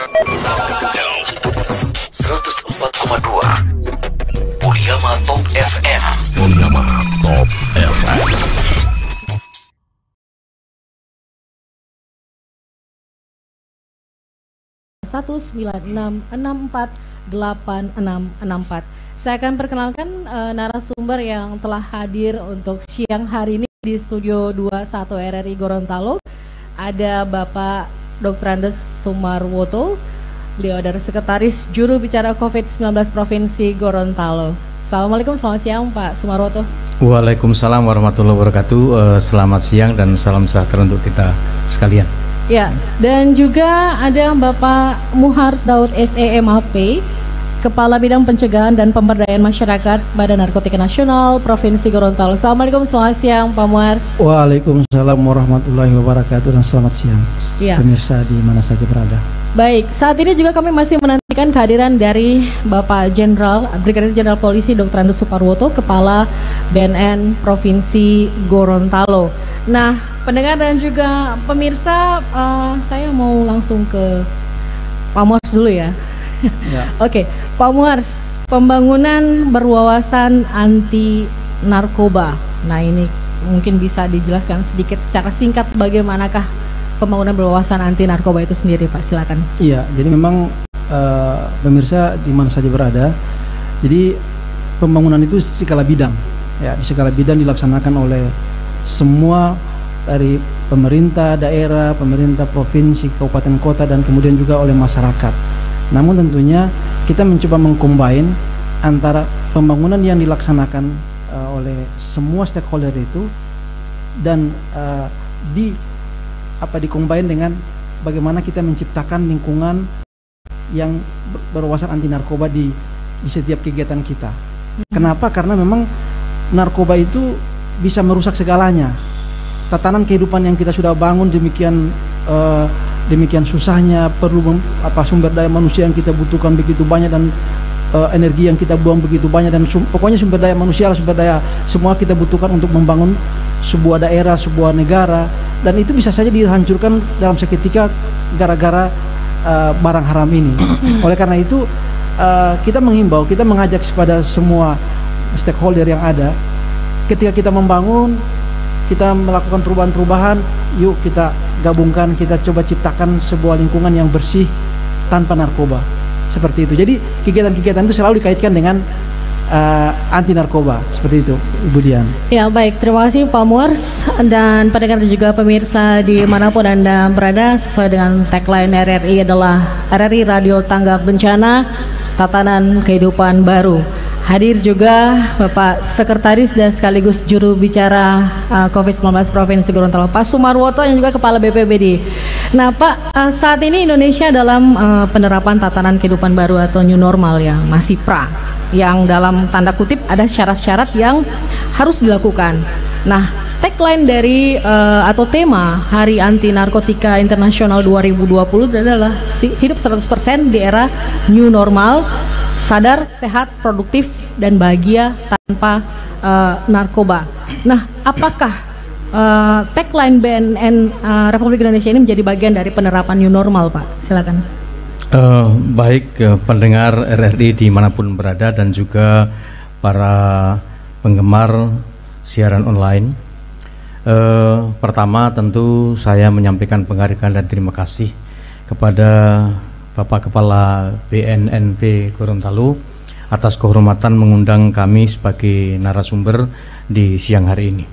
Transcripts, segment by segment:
Poliama Top FM. Poliama Top FM. 196648664. Saya akan perkenalkan narasumber yang telah hadir untuk siang hari ini di Studio 21 RRI Gorontalo. Ada Bapak Dr. Andes Sumarwoto, beliau adalah Sekretaris Juru Bicara COVID-19 Provinsi Gorontalo. Assalamualaikum, selamat siang Pak Sumarwoto. Waalaikumsalam warahmatullahi wabarakatuh. Selamat siang dan salam sejahtera untuk kita sekalian. Ya, dan juga ada Bapak Muhars Daud SEMAP, Kepala Bidang Pencegahan dan Pemberdayaan Masyarakat Badan Narkotika Nasional Provinsi Gorontalo. Assalamualaikum, selamat siang Pak Muhars. Waalaikumsalam warahmatullahi wabarakatuh dan selamat siang pemirsa di mana saja berada. Baik, saat ini juga kami masih menantikan kehadiran dari Bapak Jenderal, Brigadir Jenderal Polisi Dr. Andes Sumarwoto, Kepala BNN Provinsi Gorontalo. Nah, pendengar dan juga pemirsa, saya mau langsung ke Pak Muhars dulu ya. Oke, Pak Muhars, pembangunan berwawasan anti narkoba. Nah, ini mungkin bisa dijelaskan sedikit secara singkat bagaimanakah pembangunan berwawasan anti narkoba itu sendiri, Pak? Silakan. Iya, jadi memang pemirsa di mana saja berada, jadi pembangunan itu di segala bidang, ya, di segala bidang dilaksanakan oleh semua dari pemerintah daerah, pemerintah provinsi, kabupaten kota, dan kemudian juga oleh masyarakat. Namun tentunya kita mencoba mengcombine antara pembangunan yang dilaksanakan oleh semua stakeholder itu dan dicombine dengan bagaimana kita menciptakan lingkungan yang berwawasan anti narkoba di setiap kegiatan kita. Kenapa? Karena memang narkoba itu bisa merusak segalanya. Tatanan kehidupan yang kita sudah bangun demikian susahnya, perlu sumber daya manusia yang kita butuhkan begitu banyak, dan energi yang kita buang begitu banyak, dan pokoknya sumber daya manusia, sumber daya semua kita butuhkan untuk membangun sebuah daerah, sebuah negara, dan itu bisa saja dihancurkan dalam seketika gara-gara barang haram ini. Oleh karena itu kita menghimbau, kita mengajak kepada semua stakeholder yang ada, ketika kita membangun, kita melakukan perubahan-perubahan, yuk kita gabungkan, kita coba ciptakan sebuah lingkungan yang bersih tanpa narkoba. Seperti itu. Jadi kegiatan-kegiatan itu selalu dikaitkan dengan anti narkoba. Seperti itu, Ibu Dian. Ya, baik. Terima kasih Pak Muhars dan pendengar dan juga pemirsa dimanapun Anda berada. Sesuai dengan tagline RRI adalah RRI Radio Tanggap Bencana, Tatanan Kehidupan Baru. Hadir juga Bapak Sekretaris dan sekaligus Juru Bicara COVID-19 Provinsi Gorontalo, Pak Sumarwoto, yang juga Kepala BPBD. Nah Pak, saat ini Indonesia dalam penerapan tatanan kehidupan baru atau new normal ya, masih pra, yang dalam tanda kutip ada syarat-syarat yang harus dilakukan. Nah, tagline dari atau tema Hari Anti Narkotika Internasional 2020 adalah hidup 100% di era new normal, sadar, sehat, produktif, dan bahagia tanpa narkoba. Nah, apakah tagline BNN Republik Indonesia ini menjadi bagian dari penerapan new normal, Pak? Silakan. Baik, pendengar RRI dimanapun berada dan juga para penggemar siaran online. Pertama tentu saya menyampaikan penghargaan dan terima kasih kepada Bapak Kepala BNNP Gorontalo atas kehormatan mengundang kami sebagai narasumber di siang hari ini.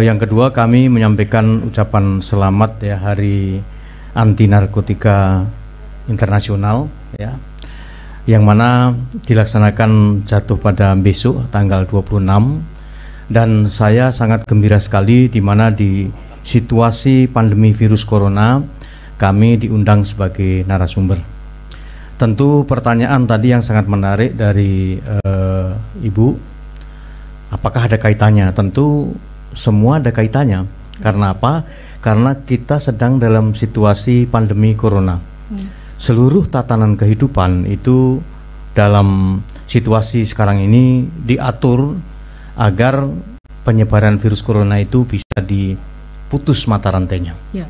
Yang kedua, kami menyampaikan ucapan selamat ya Hari Anti Narkotika Internasional ya, yang mana dilaksanakan jatuh pada besok tanggal 26, dan saya sangat gembira sekali di mana di situasi pandemi virus corona kami diundang sebagai narasumber. Tentu pertanyaan tadi yang sangat menarik dari Ibu, apakah ada kaitannya? Tentu semua ada kaitannya. Karena apa? Karena kita sedang dalam situasi pandemi corona. Seluruh tatanan kehidupan itu dalam situasi sekarang ini diatur agar penyebaran virus corona itu bisa diputus mata rantainya. Ya.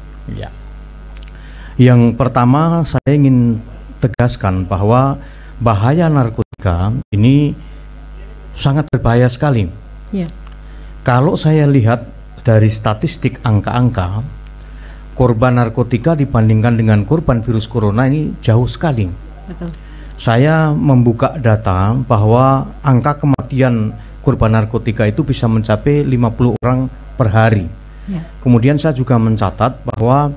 Yang pertama saya ingin tegaskan bahwa bahaya narkotika ini sangat berbahaya sekali. Ya. Kalau saya lihat dari statistik angka-angka, korban narkotika dibandingkan dengan korban virus corona ini jauh sekali. Betul. Saya membuka data bahwa angka kematian korban narkotika itu bisa mencapai 50 orang per hari. Ya. Kemudian saya juga mencatat bahwa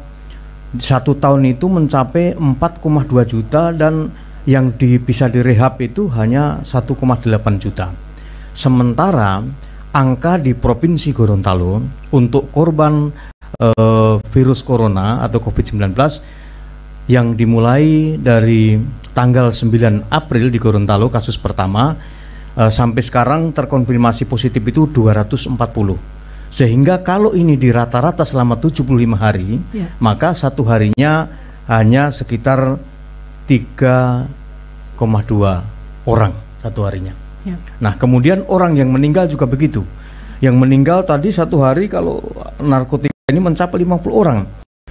1 tahun itu mencapai 4,2 juta dan yang bisa direhab itu hanya 1,8 juta. Sementara angka di Provinsi Gorontalo untuk korban virus corona atau COVID-19 yang dimulai dari tanggal 9 April di Gorontalo kasus pertama sampai sekarang terkonfirmasi positif itu 240. Sehingga kalau ini di rata-rata selama 75 hari, maka satu harinya hanya sekitar 3,2 orang satu harinya. Nah, kemudian orang yang meninggal juga begitu. Yang meninggal tadi satu hari kalau narkotika ini mencapai 50 orang.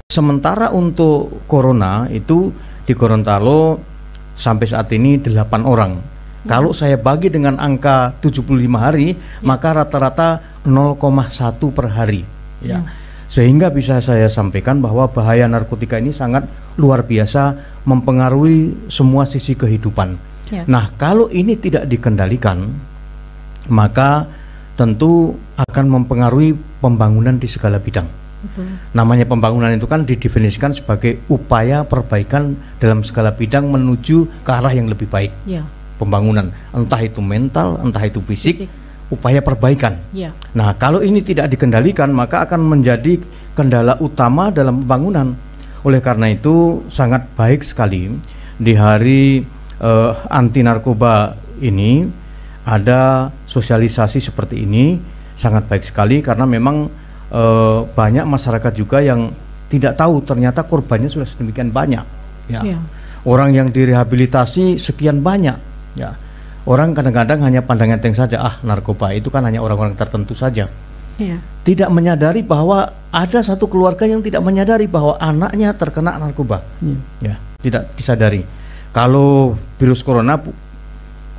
Sementara untuk corona itu di Gorontalo sampai saat ini 8 orang. Kalau saya bagi dengan angka 75 hari, maka rata-rata 0,1 per hari. Ya. Sehingga bisa saya sampaikan bahwa bahaya narkotika ini sangat luar biasa mempengaruhi semua sisi kehidupan. Nah, kalau ini tidak dikendalikan, maka tentu akan mempengaruhi pembangunan di segala bidang. Betul. Namanya pembangunan itu kan didefinisikan sebagai upaya perbaikan dalam segala bidang menuju ke arah yang lebih baik. Pembangunan, entah itu mental, entah itu fisik. Upaya perbaikan. Nah, kalau ini tidak dikendalikan, maka akan menjadi kendala utama dalam pembangunan. Oleh karena itu, sangat baik sekali di hari anti narkoba ini ada sosialisasi seperti ini, sangat baik sekali karena memang banyak masyarakat juga yang tidak tahu ternyata korbannya sudah sedemikian banyak. Orang yang direhabilitasi sekian banyak. Orang kadang-kadang hanya pandang enteng saja, narkoba itu kan hanya orang-orang tertentu saja. Tidak menyadari bahwa ada satu keluarga yang tidak menyadari bahwa anaknya terkena narkoba. Tidak disadari. Kalau virus corona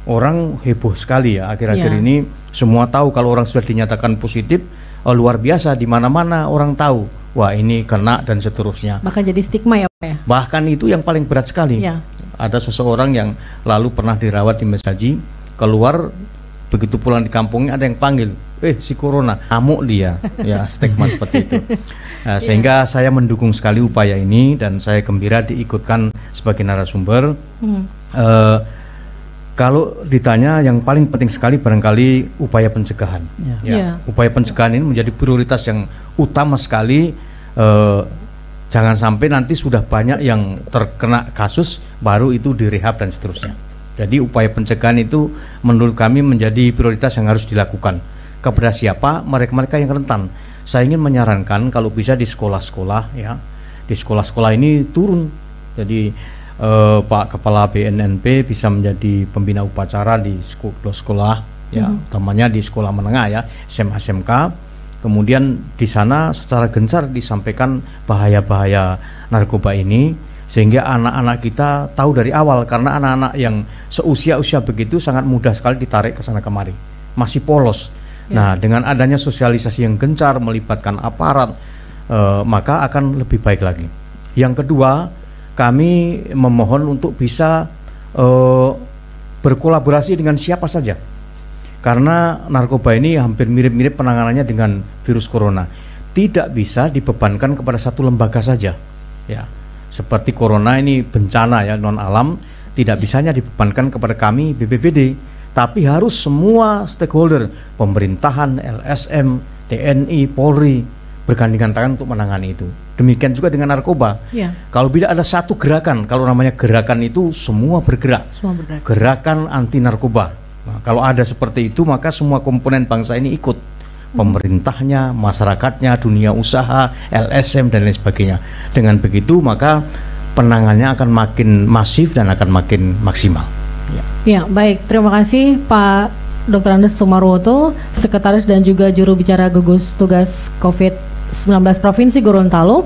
orang heboh sekali ya akhir-akhir ini, semua tahu kalau orang sudah dinyatakan positif, luar biasa, di mana-mana orang tahu, wah ini kena dan seterusnya. Bahkan jadi stigma ya Pak ya. Bahkan itu yang paling berat sekali. Ada seseorang yang lalu pernah dirawat di Mesaji, keluar begitu pulang di kampungnya ada yang panggil, si corona, ngamuk dia. Ya, stigma seperti itu. Nah, sehingga saya mendukung sekali upaya ini dan saya gembira diikutkan sebagai narasumber. Kalau ditanya yang paling penting sekali barangkali upaya pencegahan. Upaya pencegahan ini menjadi prioritas yang utama sekali. Jangan sampai nanti sudah banyak yang terkena kasus baru itu direhab dan seterusnya. Jadi upaya pencegahan itu menurut kami menjadi prioritas yang harus dilakukan. Kepada siapa? Mereka-mereka yang rentan. Saya ingin menyarankan kalau bisa di sekolah-sekolah ya. Di sekolah-sekolah ini turun. Jadi Pak Kepala BNNP bisa menjadi pembina upacara di sekolah ya, utamanya di sekolah menengah ya, SMA SMK. Kemudian di sana secara gencar disampaikan bahaya-bahaya narkoba ini sehingga anak-anak kita tahu dari awal, karena anak-anak yang seusia-usia begitu sangat mudah sekali ditarik ke sana kemari, masih polos. Nah, dengan adanya sosialisasi yang gencar melibatkan aparat, maka akan lebih baik lagi. Yang kedua, kami memohon untuk bisa berkolaborasi dengan siapa saja. Karena narkoba ini hampir mirip-mirip penanganannya dengan virus corona. Tidak bisa dibebankan kepada satu lembaga saja. Ya, seperti corona ini bencana ya, non alam, tidak bisanya dibebankan kepada kami BPBD, tapi harus semua stakeholder, pemerintahan, LSM, TNI, Polri bergandengan tangan untuk menangani itu. Demikian juga dengan narkoba. Kalau bila ada satu gerakan, kalau namanya gerakan itu semua bergerak. Gerakan anti narkoba. Nah, kalau ada seperti itu, maka semua komponen bangsa ini ikut, pemerintahnya, masyarakatnya, dunia usaha, LSM dan lain sebagainya. Dengan begitu maka penanganannya akan makin masif dan akan makin maksimal. Ya, baik. Terima kasih Pak Dr. Andes Sumarwoto, Sekretaris dan juga Juru Bicara Gugus Tugas COVID-19 Provinsi Gorontalo.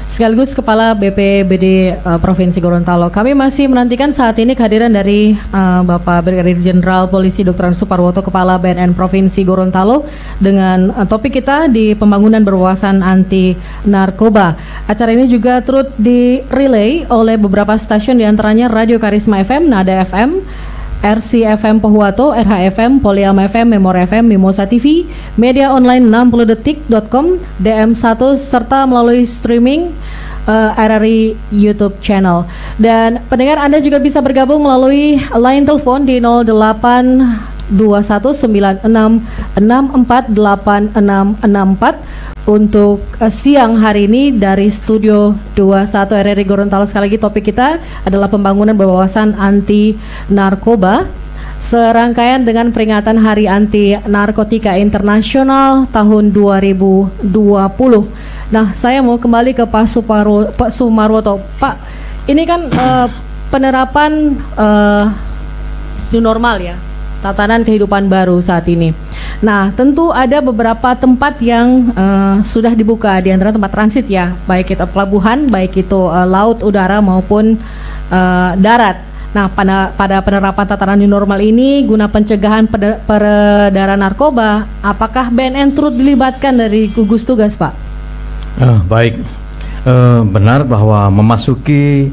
sekaligus Kepala BPBD Provinsi Gorontalo. Kami masih menantikan saat ini kehadiran dari Bapak Brigadir Jenderal Polisi Dr. Andes Suparwoto, Kepala BNN Provinsi Gorontalo, dengan topik kita di pembangunan berwawasan anti narkoba. Acara ini juga turut di-relay oleh beberapa stasiun, diantaranya Radio Karisma FM, Nada FM, RCFM Pohuwato, RHFM, Poliam FM, Memor FM, Mimosa TV, media online 60detik.com, DM1, serta melalui streaming RRI YouTube channel. Dan pendengar, Anda juga bisa bergabung melalui line telepon di 082196648664 untuk siang hari ini dari Studio 21 RRI Gorontalo. Sekali lagi topik kita adalah pembangunan berwawasan anti narkoba, serangkaian dengan peringatan Hari Anti Narkotika Internasional tahun 2020. Nah, saya mau kembali ke Pak Sumarwoto. Pak, ini kan penerapan new normal ya, tatanan kehidupan baru saat ini. Nah, tentu ada beberapa tempat yang sudah dibuka, di antara tempat transit ya, baik itu pelabuhan, baik itu laut, udara maupun darat. Nah, pada penerapan tatanan new normal ini guna pencegahan peredaran narkoba, apakah BNN turut dilibatkan dari gugus tugas, Pak? Baik, benar bahwa memasuki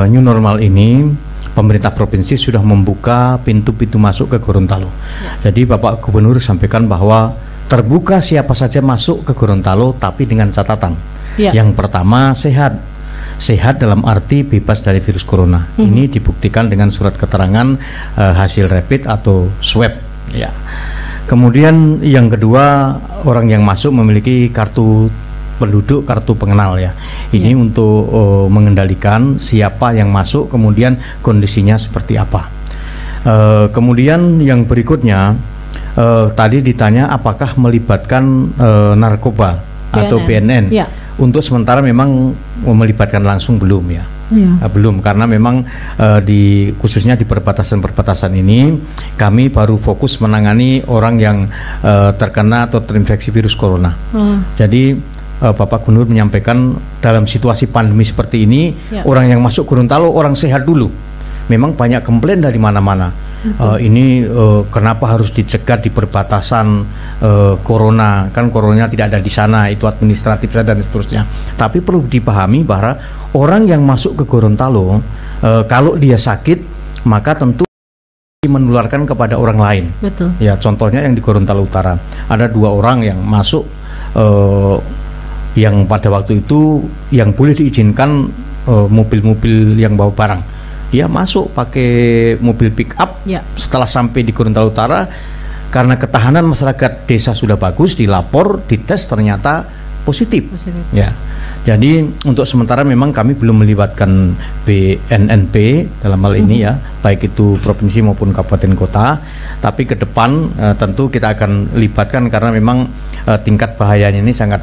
new normal ini pemerintah provinsi sudah membuka pintu-pintu masuk ke Gorontalo. Jadi Bapak Gubernur sampaikan bahwa terbuka siapa saja masuk ke Gorontalo, tapi dengan catatan. Yang pertama, sehat dalam arti bebas dari virus corona. Ini dibuktikan dengan surat keterangan hasil rapid atau swab. Ya. Kemudian yang kedua, orang yang masuk memiliki kartu penduduk, kartu pengenal ya. Ini untuk mengendalikan siapa yang masuk, kemudian kondisinya seperti apa. Kemudian yang berikutnya, tadi ditanya apakah melibatkan narkoba atau BNN. Untuk sementara memang melibatkan langsung belum ya. Belum, karena memang khususnya di perbatasan-perbatasan ini kami baru fokus menangani orang yang terkena atau terinfeksi virus corona. Jadi Bapak Gubernur menyampaikan dalam situasi pandemi seperti ini, orang yang masuk Gorontalo orang sehat dulu. Memang banyak komplain dari mana-mana. Ini kenapa harus dicegat di perbatasan corona? Kan coronanya tidak ada di sana, itu administratif dan seterusnya. Tapi perlu dipahami bahwa orang yang masuk ke Gorontalo, kalau dia sakit, maka tentu menularkan kepada orang lain. Betul. Ya, contohnya yang di Gorontalo Utara ada 2 orang yang masuk, yang pada waktu itu yang boleh diizinkan mobil-mobil yang bawa barang, dia masuk pakai mobil pick up. Setelah sampai di Gorontalo Utara, karena ketahanan masyarakat desa sudah bagus, dilapor, dites, ternyata positif. Ya, jadi untuk sementara memang kami belum melibatkan BNNP dalam hal ini ya, baik itu provinsi maupun kabupaten kota. Tapi ke depan tentu kita akan libatkan karena memang tingkat bahayanya ini sangat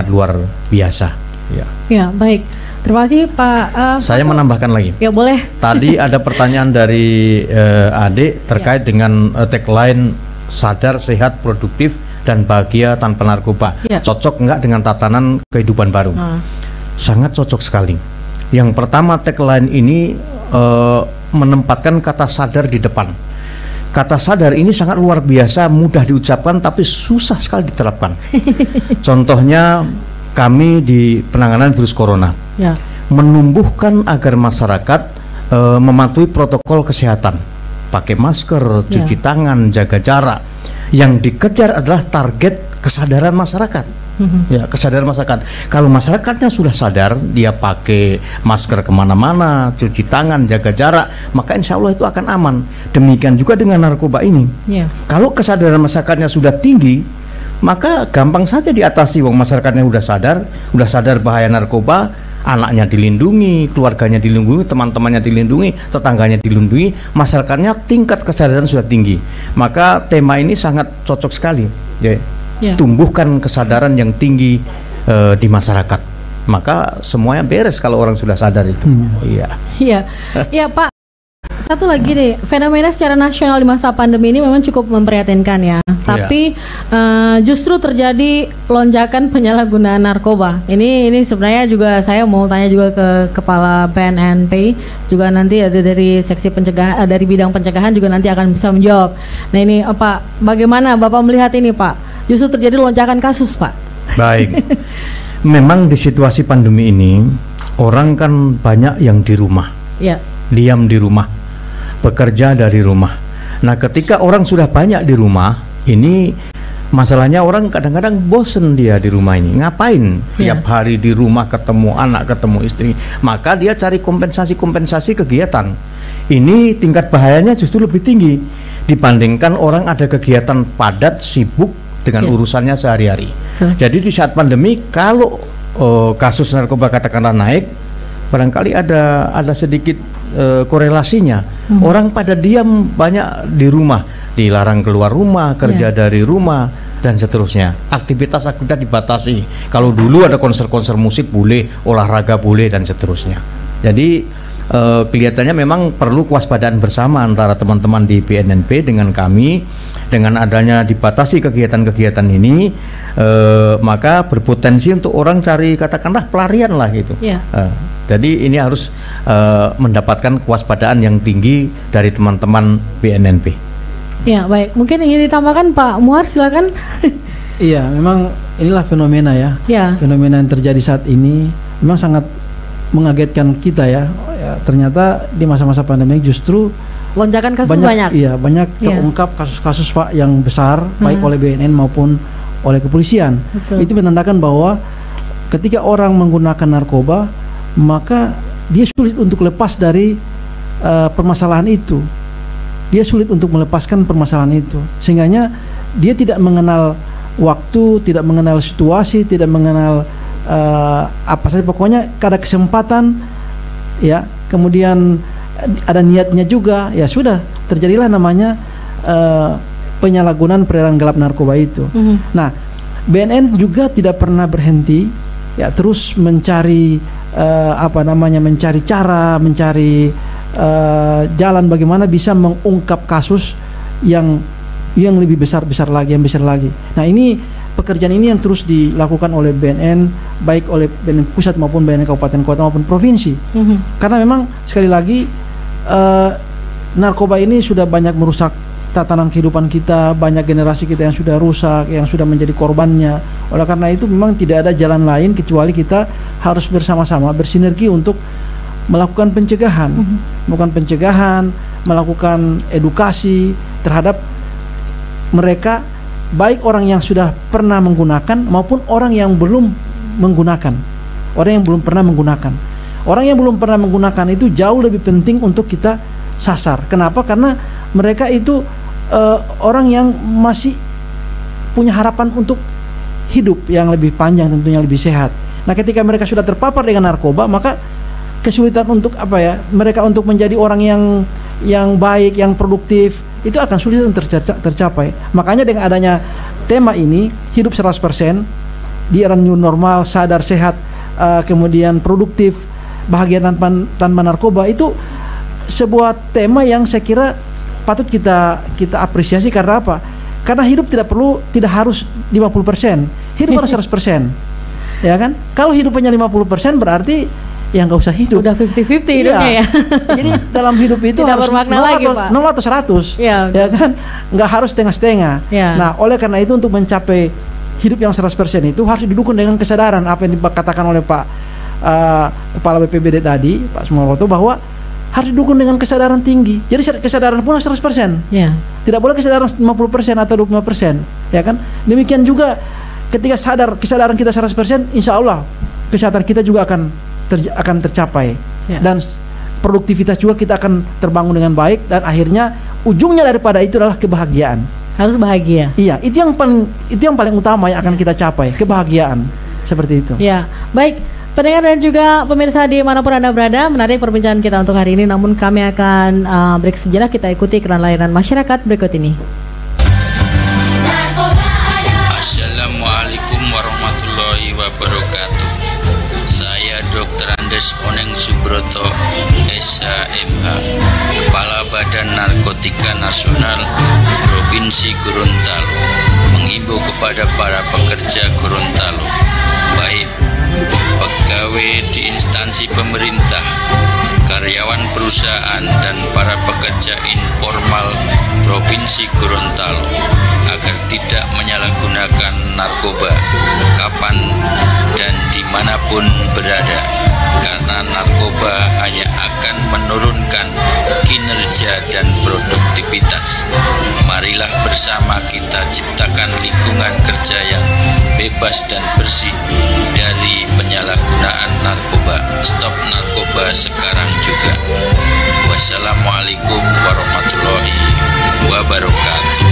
luar biasa. Ya, baik. Terima kasih Pak. Saya menambahkan lagi. Ya, boleh. Tadi ada pertanyaan dari adik terkait dengan tagline sadar, sehat, produktif, dan bahagia tanpa narkoba. Cocok enggak dengan tatanan kehidupan baru? Sangat cocok sekali. Yang pertama, tagline ini menempatkan kata sadar di depan. Kata sadar ini sangat luar biasa, mudah diucapkan tapi susah sekali diterapkan. Contohnya kami di penanganan virus corona menumbuhkan agar masyarakat mematuhi protokol kesehatan, pakai masker, cuci tangan, jaga jarak. Yang dikejar adalah target kesadaran masyarakat. Ya, kesadaran masyarakat. Kalau masyarakatnya sudah sadar, dia pakai masker kemana-mana, cuci tangan, jaga jarak, maka insya Allah itu akan aman. Demikian juga dengan narkoba ini. Kalau kesadaran masyarakatnya sudah tinggi, maka gampang saja diatasi. Wong masyarakatnya sudah sadar bahaya narkoba, anaknya dilindungi, keluarganya dilindungi, teman-temannya dilindungi, tetangganya dilindungi, masyarakatnya tingkat kesadaran sudah tinggi. Maka tema ini sangat cocok sekali. Tumbuhkan kesadaran yang tinggi di masyarakat, maka semuanya beres kalau orang sudah sadar itu. Iya Pak, satu lagi nih, fenomena secara nasional di masa pandemi ini memang cukup memprihatinkan ya. Tapi justru terjadi lonjakan penyalahgunaan narkoba. Ini sebenarnya juga saya mau tanya juga ke Kepala BNNP, juga nanti ada dari seksi pencegahan, dari bidang pencegahan juga nanti akan bisa menjawab. Nah ini Pak, bagaimana Bapak melihat ini Pak? Justru terjadi lonjakan kasus Pak. Baik, memang di situasi pandemi ini orang kan banyak yang di rumah, diam di rumah, bekerja dari rumah. Nah ketika orang sudah banyak di rumah, ini masalahnya orang kadang-kadang bosen dia di rumah ini. Ngapain tiap hari di rumah ketemu anak, ketemu istri. Maka dia cari kompensasi kegiatan. Ini tingkat bahayanya justru lebih tinggi dibandingkan orang ada kegiatan padat, sibuk dengan urusannya sehari-hari. Jadi di saat pandemi kalau kasus narkoba katakanlah naik, barangkali ada sedikit korelasinya. Orang pada diam banyak di rumah, dilarang keluar rumah, kerja dari rumah dan seterusnya. Aktivitas dibatasi. Kalau dulu ada konser-konser musik boleh, olahraga boleh dan seterusnya. Jadi kelihatannya memang perlu kewaspadaan bersama antara teman-teman di BNNP dengan kami. Dengan adanya dibatasi kegiatan-kegiatan ini, maka berpotensi untuk orang cari katakanlah pelarian lah gitu. Jadi ini harus mendapatkan kewaspadaan yang tinggi dari teman-teman BNNP. Ya baik, mungkin ingin ditambahkan Pak Muar, silakan. Iya, memang inilah fenomena ya. Fenomena yang terjadi saat ini memang sangat mengagetkan kita ya. Ternyata di masa-masa pandemi justru lonjakan kasus banyak. Iya, banyak terungkap kasus-kasus Pak yang besar baik oleh BNN maupun oleh kepolisian. Itu menandakan bahwa ketika orang menggunakan narkoba, maka dia sulit untuk lepas dari permasalahan itu. Dia sulit untuk melepaskan permasalahan itu. Sehingganya dia tidak mengenal waktu, tidak mengenal situasi, tidak mengenal apa saja, pokoknya ada kesempatan ya, kemudian ada niatnya juga, ya sudah terjadilah namanya penyalahgunaan peredaran gelap narkoba itu. Nah, BNN juga tidak pernah berhenti ya, terus mencari mencari cara, mencari jalan bagaimana bisa mengungkap kasus yang lebih besar lagi, yang besar lagi. Nah, ini pekerjaan ini yang terus dilakukan oleh BNN, baik oleh BNN pusat maupun BNN kabupaten kota maupun provinsi. Karena memang sekali lagi narkoba ini sudah banyak merusak tatanan kehidupan kita, banyak generasi kita yang sudah rusak, yang sudah menjadi korbannya. Oleh karena itu memang tidak ada jalan lain kecuali kita harus bersama-sama bersinergi untuk melakukan pencegahan, melakukan edukasi terhadap mereka, baik orang yang sudah pernah menggunakan maupun orang yang belum menggunakan, orang yang belum pernah menggunakan. Orang yang belum pernah menggunakan itu jauh lebih penting untuk kita sasar. Kenapa? Karena mereka itu orang yang masih punya harapan untuk hidup yang lebih panjang, tentunya lebih sehat. Nah, ketika mereka sudah terpapar dengan narkoba, maka kesulitan untuk mereka untuk menjadi orang yang baik, yang produktif, itu akan sulit untuk tercapai. Makanya dengan adanya tema ini, hidup 100% di era new normal, sadar, sehat, kemudian produktif, bahagia tanpa narkoba, itu sebuah tema yang saya kira patut kita apresiasi. Karena apa? Karena hidup tidak harus 50%, hidup harus 100%. Ya kan? Kalau hidupnya 50% berarti ya nggak usah hidup. Udah 50-50 hidupnya ya. Jadi dalam hidup itu harus 0 atau 100. Ya kan? Nggak harus setengah-setengah. Nah, oleh karena itu untuk mencapai hidup yang 100% itu harus didukung dengan kesadaran apa yang dikatakan oleh Pak Kepala BPBD tadi, Pak Sumarwoto, bahwa harus didukung dengan kesadaran tinggi. Jadi kesadaran pun harus 100%. Tidak boleh kesadaran 50% atau 25%. Ya kan? Demikian juga ketika kesadaran kita 100%, insya Allah kesehatan kita juga akan tercapai. Dan produktivitas juga kita akan terbangun dengan baik, dan akhirnya ujungnya daripada itu adalah kebahagiaan. Harus bahagia. Iya, itu yang paling utama yang akan kita capai, kebahagiaan. Seperti itu. Ya, baik. Pendengar dan juga pemirsa dimanapun Anda berada, menarik perbincangan kita untuk hari ini. Namun kami akan break sejenak, kita ikuti iklan layanan masyarakat berikut ini. Assalamualaikum warahmatullahi wabarakatuh. Saya Dr. Andes Oneng Subroto, SHMH, Kepala Badan Narkotika Nasional Provinsi Gorontalo, mengimbau kepada para pekerja Gorontalo, baik pegawai di instansi pemerintah, karyawan perusahaan, dan para pekerja informal Provinsi Gorontalo agar tidak menyalahgunakan narkoba kapan dan dimanapun berada, karena narkoba hanya akan menurunkan kinerja dan produktivitas. Marilah bersama kita ciptakan lingkungan kerja yang bebas dan bersih dari penyalahgunaan narkoba. Stop narkoba sekarang juga. Wassalamualaikum warahmatullahi wabarakatuh.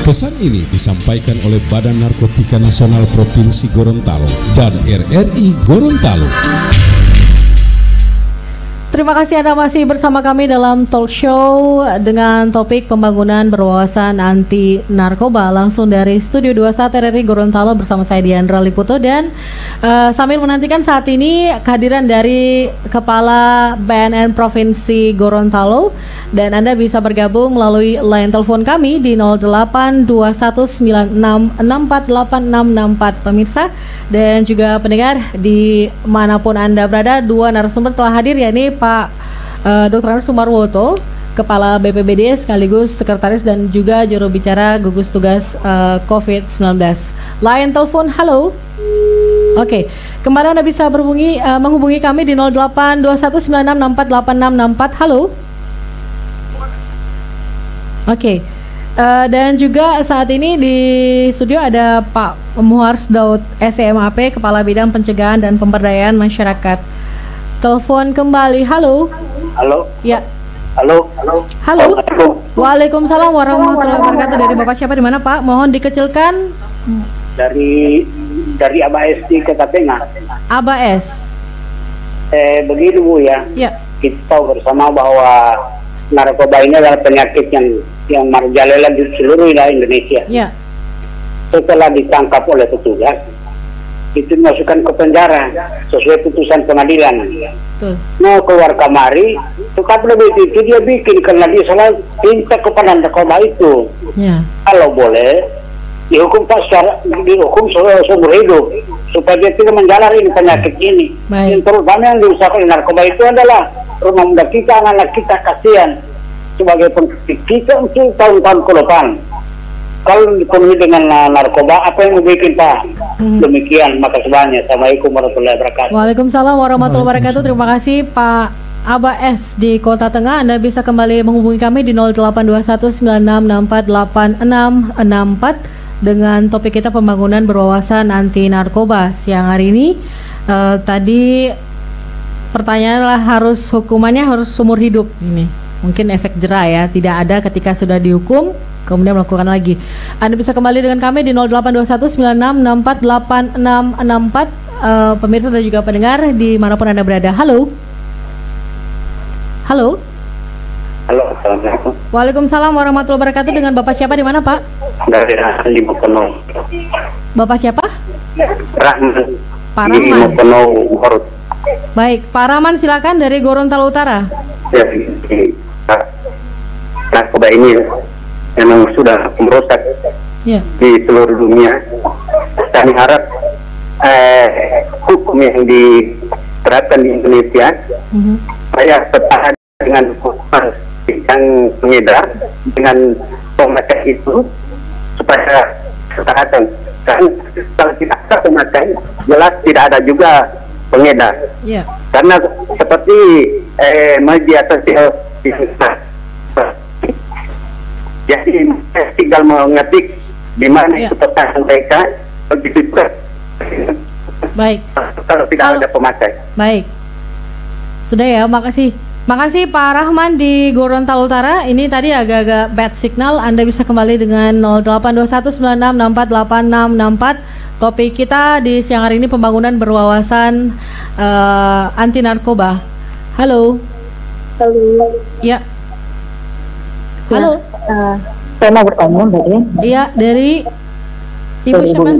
Pesan ini disampaikan oleh Badan Narkotika Nasional Provinsi Gorontalo dan RRI Gorontalo. Terima kasih Anda masih bersama kami dalam talk show dengan topik pembangunan berwawasan anti narkoba langsung dari Studio 21 RRI Gorontalo bersama saya Diandra Liputo, dan sambil menantikan saat ini kehadiran dari Kepala BNN Provinsi Gorontalo, dan Anda bisa bergabung melalui line telepon kami di 082196648664 pemirsa, dan juga pendengar di manapun Anda berada. Dua narasumber telah hadir, yakni Pak Dr. Andus Sumarwoto, Kepala BPBD sekaligus Sekretaris dan juga Juru Bicara Gugus Tugas COVID-19. Line telepon, halo. Oke, kembali Anda bisa menghubungi kami di 082196648664. Halo. Oke. Dan juga saat ini di studio ada Pak Muhars Daud SEMAP, Kepala Bidang Pencegahan dan Pemberdayaan Masyarakat. Telepon kembali, halo. Halo. Ya. Halo. Halo. Waalaikumsalam warahmatullahi wabarakatuh. Dari Bapak siapa, di mana Pak? Mohon dikecilkan. Dari ABS di Kota Tengah. ABS. Begini Bu ya. Ya. Kita tahu bersama bahwa narkoba ini adalah penyakit yang merajalela di seluruh wilayah Indonesia. Ya. Setelah ditangkap oleh petugas, itu dimasukkan ke penjara sesuai putusan pengadilan. Betul. Mau keluar kamari, tukar lebih itu dia bikin karena dia salah minta kepada narkoba itu. Ya. Kalau boleh dihukum seumur hidup supaya dia tidak menjalar ini penyakit ini. Baik. Yang terutama yang diusahakan oleh narkoba itu adalah rumah muda kita, anak kita, kasihan sebagai pendidik kita untuk tahun-tahun ke depan. Kalau dipenuhi dengan narkoba, apa yang membuat Pak? Demikian, makasih banyak. Assalamualaikum warahmatullahi wabarakatuh. Waalaikumsalam warahmatullahi wabarakatuh. Terima kasih Pak ABS di Kota Tengah. Anda bisa kembali menghubungi kami di 082196648664 dengan topik kita pembangunan berwawasan anti narkoba. Siang hari ini tadi pertanyaannya adalah hukumannya harus seumur hidup ini. Mungkin efek jera ya, tidak ada ketika sudah dihukum kemudian melakukan lagi. Anda bisa kembali dengan kami di 082196648664 pemirsa dan juga pendengar dimanapun Anda berada. Halo. Halo. Halo, assalamualaikum. Waalaikumsalam warahmatullahi wabarakatuh. Dengan Bapak siapa, di mana Pak? Dari di Mukono. Bapak siapa? Rahman. Pak Di Rahman. Mukono, Garut. Baik, Pak Rahman silakan dari Gorontalo Utara. Ya, narkoba ini memang sudah merusak Ya. di seluruh dunia. Kami harap hukum yang diterapkan di Indonesia supaya setara dengan hukuman yang pengedar dengan pemakai itu, supaya setara. Kan kalau tidak ada pemakai, jelas tidak ada juga pengedar. Ya. Karena seperti media sosial jadi tinggal mengetik di mana itu pertanyaan mereka, begitu juga. Baik. Kalau tidak ada pemakai. Baik. Sudah ya, makasih. Makasih Pak Rahman di Gorontalo Utara. Ini tadi agak-agak bad signal. Anda bisa kembali dengan 082196648664. Topik kita di siang hari ini pembangunan berwawasan anti narkoba. Halo. Halo. Ya. Halo. Saya mau bertanya, Mbak. Iya, dari Ibu siapa?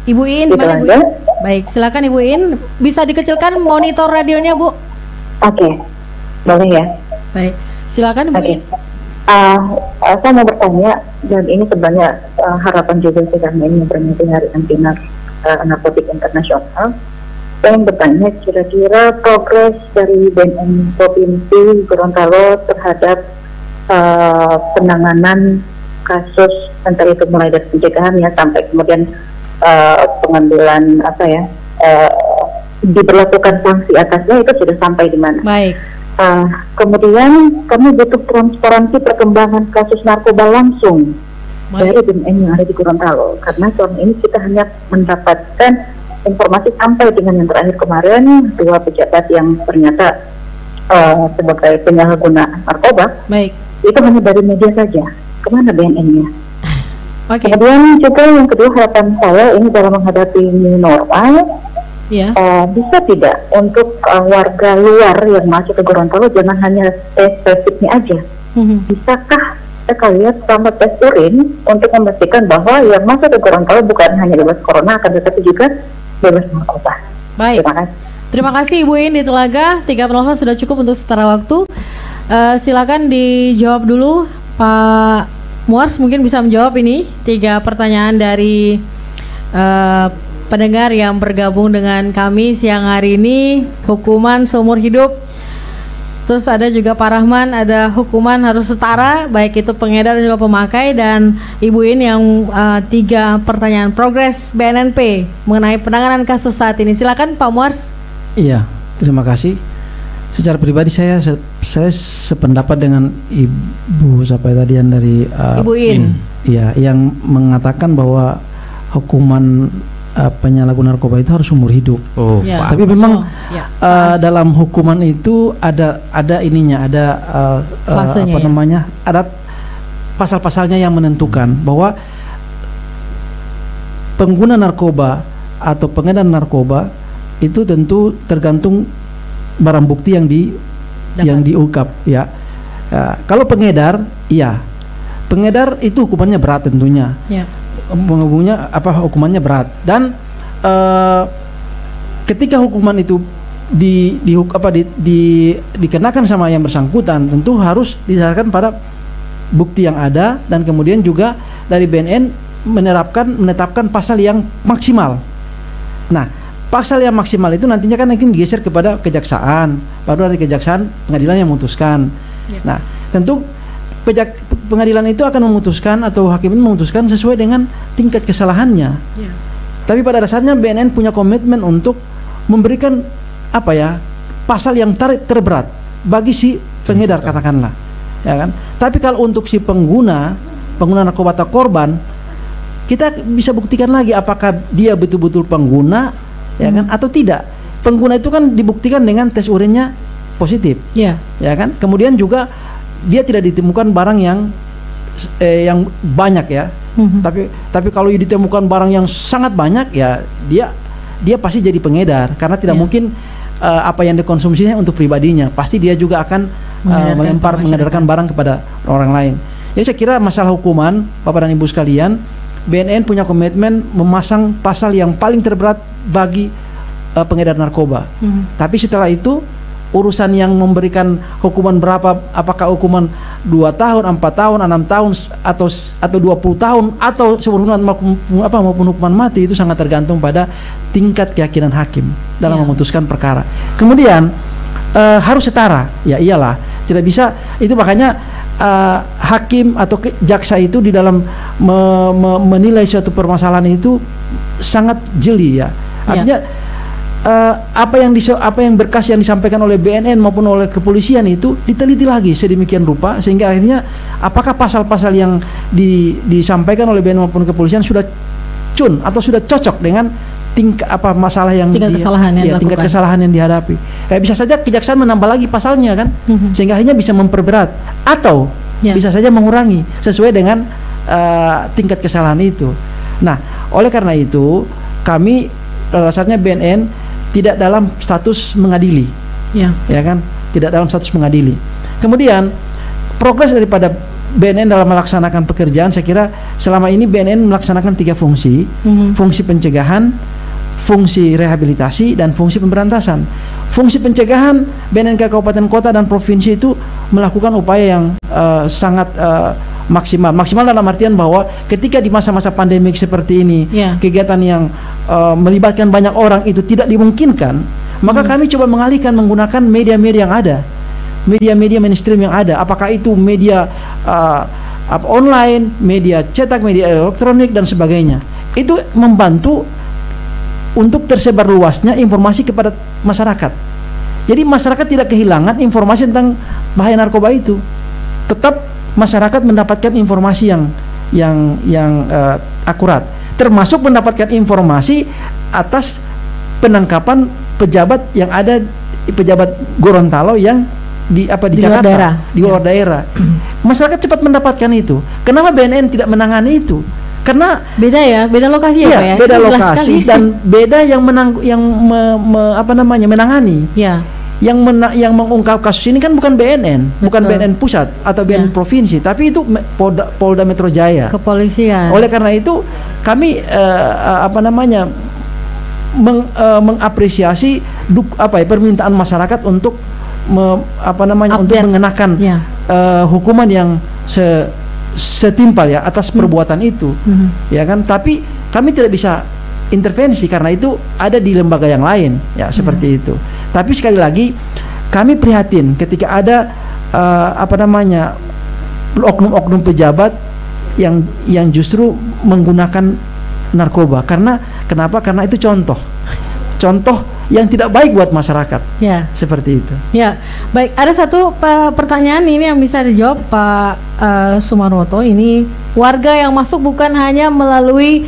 Ibu In, mana Ibu? Baik, silakan Ibu In. Bisa dikecilkan monitor radionya, Bu? Oke, boleh ya. Baik, silakan Ibu In. Saya mau bertanya, dan ini sebenarnya harapan juga sih karena ini memperingati Hari Anti Narkotik Internasional. Saya ingin bertanya, kira-kira progres dari BNN Provinsi Gorontalo terhadap penanganan kasus, entah itu mulai dari pencegahan ya sampai kemudian pengambilan diberlakukan sanksi atasnya, itu sudah sampai di mana? Baik. Kemudian kami butuh transparansi perkembangan kasus narkoba langsung dari BNN yang ada di Gorontalo, karena selama ini kita hanya mendapatkan informasi sampai dengan yang terakhir kemarin 2 pejabat yang ternyata sebagai penyalahguna narkoba. Baik. Itu hanya dari media saja. Kemana BNN-nya? Oke. Kemudian juga yang kedua, harapan saya ini dalam menghadapi new normal, bisa tidak untuk warga luar yang masuk ke Gorontalo jangan hanya tes rapidnya aja. Bisakah kita lihat sama tes urin untuk memastikan bahwa yang masuk ke Gorontalo bukan hanya bebas corona, akan tetapi juga bebas narkoba. Baik. Terima kasih. Terima kasih Ibu In di Telaga. 3 penelpon sudah cukup untuk setara waktu. Silakan dijawab dulu Pak Muars, mungkin bisa menjawab ini 3 pertanyaan dari pendengar yang bergabung dengan kami siang hari ini. Hukuman seumur hidup, terus ada juga Pak Rahman, ada hukuman harus setara, baik itu pengedar dan juga pemakai, dan Ibu In yang 3 pertanyaan progres BNNP mengenai penanganan kasus saat ini. Silakan Pak Muars. Iya, terima kasih. Secara pribadi saya sependapat dengan Ibu siapa tadi yang dari Ibu In. Iya, yang mengatakan bahwa hukuman penyalahguna narkoba itu harus umur hidup. Ya. Tapi memang dalam hukuman itu ada ininya, ada fasenya, ada pasal-pasalnya yang menentukan bahwa pengguna narkoba atau pengedar narkoba itu tentu tergantung barang bukti yang diungkap ya. Kalau pengedar, pengedar itu hukumannya berat tentunya. Ya. Hukumannya berat, dan ketika hukuman itu dikenakan sama yang bersangkutan, tentu harus didasarkan pada bukti yang ada, dan kemudian juga dari BNN menetapkan pasal yang maksimal. Nah, pasal yang maksimal itu nantinya kan akan digeser kepada kejaksaan, baru dari kejaksaan pengadilan yang memutuskan. Nah, tentu pengadilan itu akan memutuskan atau hakim ini memutuskan sesuai dengan tingkat kesalahannya. Tapi pada dasarnya BNN punya komitmen untuk memberikan pasal yang terberat bagi si pengedar, katakanlah, ya kan. Tapi kalau untuk si pengguna narkoba atau korban, kita bisa buktikan lagi apakah dia betul-betul pengguna, ya kan, atau tidak. Pengguna itu kan dibuktikan dengan tes urinnya positif, ya kan. Kemudian juga dia tidak ditemukan barang yang banyak ya. Tapi kalau ditemukan barang yang sangat banyak, ya dia pasti jadi pengedar, karena tidak mungkin apa yang dikonsumsinya untuk pribadinya, pasti dia juga akan mengedarkan barang kepada orang lain. Jadi saya kira masalah hukuman, Bapak dan Ibu sekalian, BNN punya komitmen memasang pasal yang paling terberat bagi pengedar narkoba. Tapi setelah itu urusan yang memberikan hukuman berapa, apakah hukuman 2 tahun, 4 tahun, 6 tahun atau 20 tahun atau seumur maupun hukuman mati, itu sangat tergantung pada tingkat keyakinan hakim dalam memutuskan perkara. Kemudian harus setara. Ya iyalah, tidak bisa itu, makanya hakim atau jaksa itu di dalam menilai suatu permasalahan itu sangat jeli ya. Artinya apa yang berkas yang disampaikan oleh BNN maupun oleh kepolisian itu diteliti lagi sedemikian rupa, sehingga akhirnya apakah pasal-pasal yang disampaikan oleh BNN maupun kepolisian sudah atau sudah cocok dengan tingkat masalah yang tingkat kesalahan yang dihadapi. Bisa saja kejaksaan menambah lagi pasalnya kan, sehingga akhirnya bisa memperberat atau bisa saja mengurangi sesuai dengan tingkat kesalahan itu. Nah, oleh karena itu kami dasarnya BNN tidak dalam status mengadili, ya kan, tidak dalam status mengadili. Kemudian progres daripada BNN dalam melaksanakan pekerjaan, saya kira selama ini BNN melaksanakan 3 fungsi, fungsi pencegahan, fungsi rehabilitasi dan fungsi pemberantasan. Fungsi pencegahan, BNNK Kabupaten Kota dan Provinsi itu melakukan upaya yang sangat maksimal dalam artian bahwa ketika di masa-masa pandemik seperti ini, kegiatan yang melibatkan banyak orang itu tidak dimungkinkan, maka kami coba mengalihkan menggunakan media-media yang ada, media-media mainstream yang ada, apakah itu media online, media cetak, media elektronik dan sebagainya. Itu membantu untuk tersebar luasnya informasi kepada masyarakat. Jadi masyarakat tidak kehilangan informasi tentang bahaya narkoba itu. Tetap masyarakat mendapatkan informasi yang akurat, termasuk mendapatkan informasi atas penangkapan pejabat yang ada, pejabat Gorontalo yang di Jakarta, daerah. Di luar daerah. Masyarakat cepat mendapatkan itu. Kenapa BNN tidak menangani itu? Karena beda lokasi ya, Pak ya. Beda lokasi dan beda yang menangani. Ya. Yang mengungkap kasus ini kan bukan BNN, bukan BNN pusat atau BNN provinsi, tapi itu Polda Metro Jaya. Kepolisian. Oleh karena itu kami mengapresiasi permintaan masyarakat untuk untuk mengenakan hukuman yang setimpal ya atas perbuatan itu, ya kan. Tapi kami tidak bisa intervensi karena itu ada di lembaga yang lain ya, seperti itu. Tapi sekali lagi kami prihatin ketika ada oknum-oknum pejabat yang justru menggunakan narkoba. Kenapa? Karena itu contoh yang tidak baik buat masyarakat. Ya. Seperti itu. Ya, baik. Ada satu pertanyaan ini yang bisa dijawab Pak Sumarwoto. Ini warga yang masuk bukan hanya melalui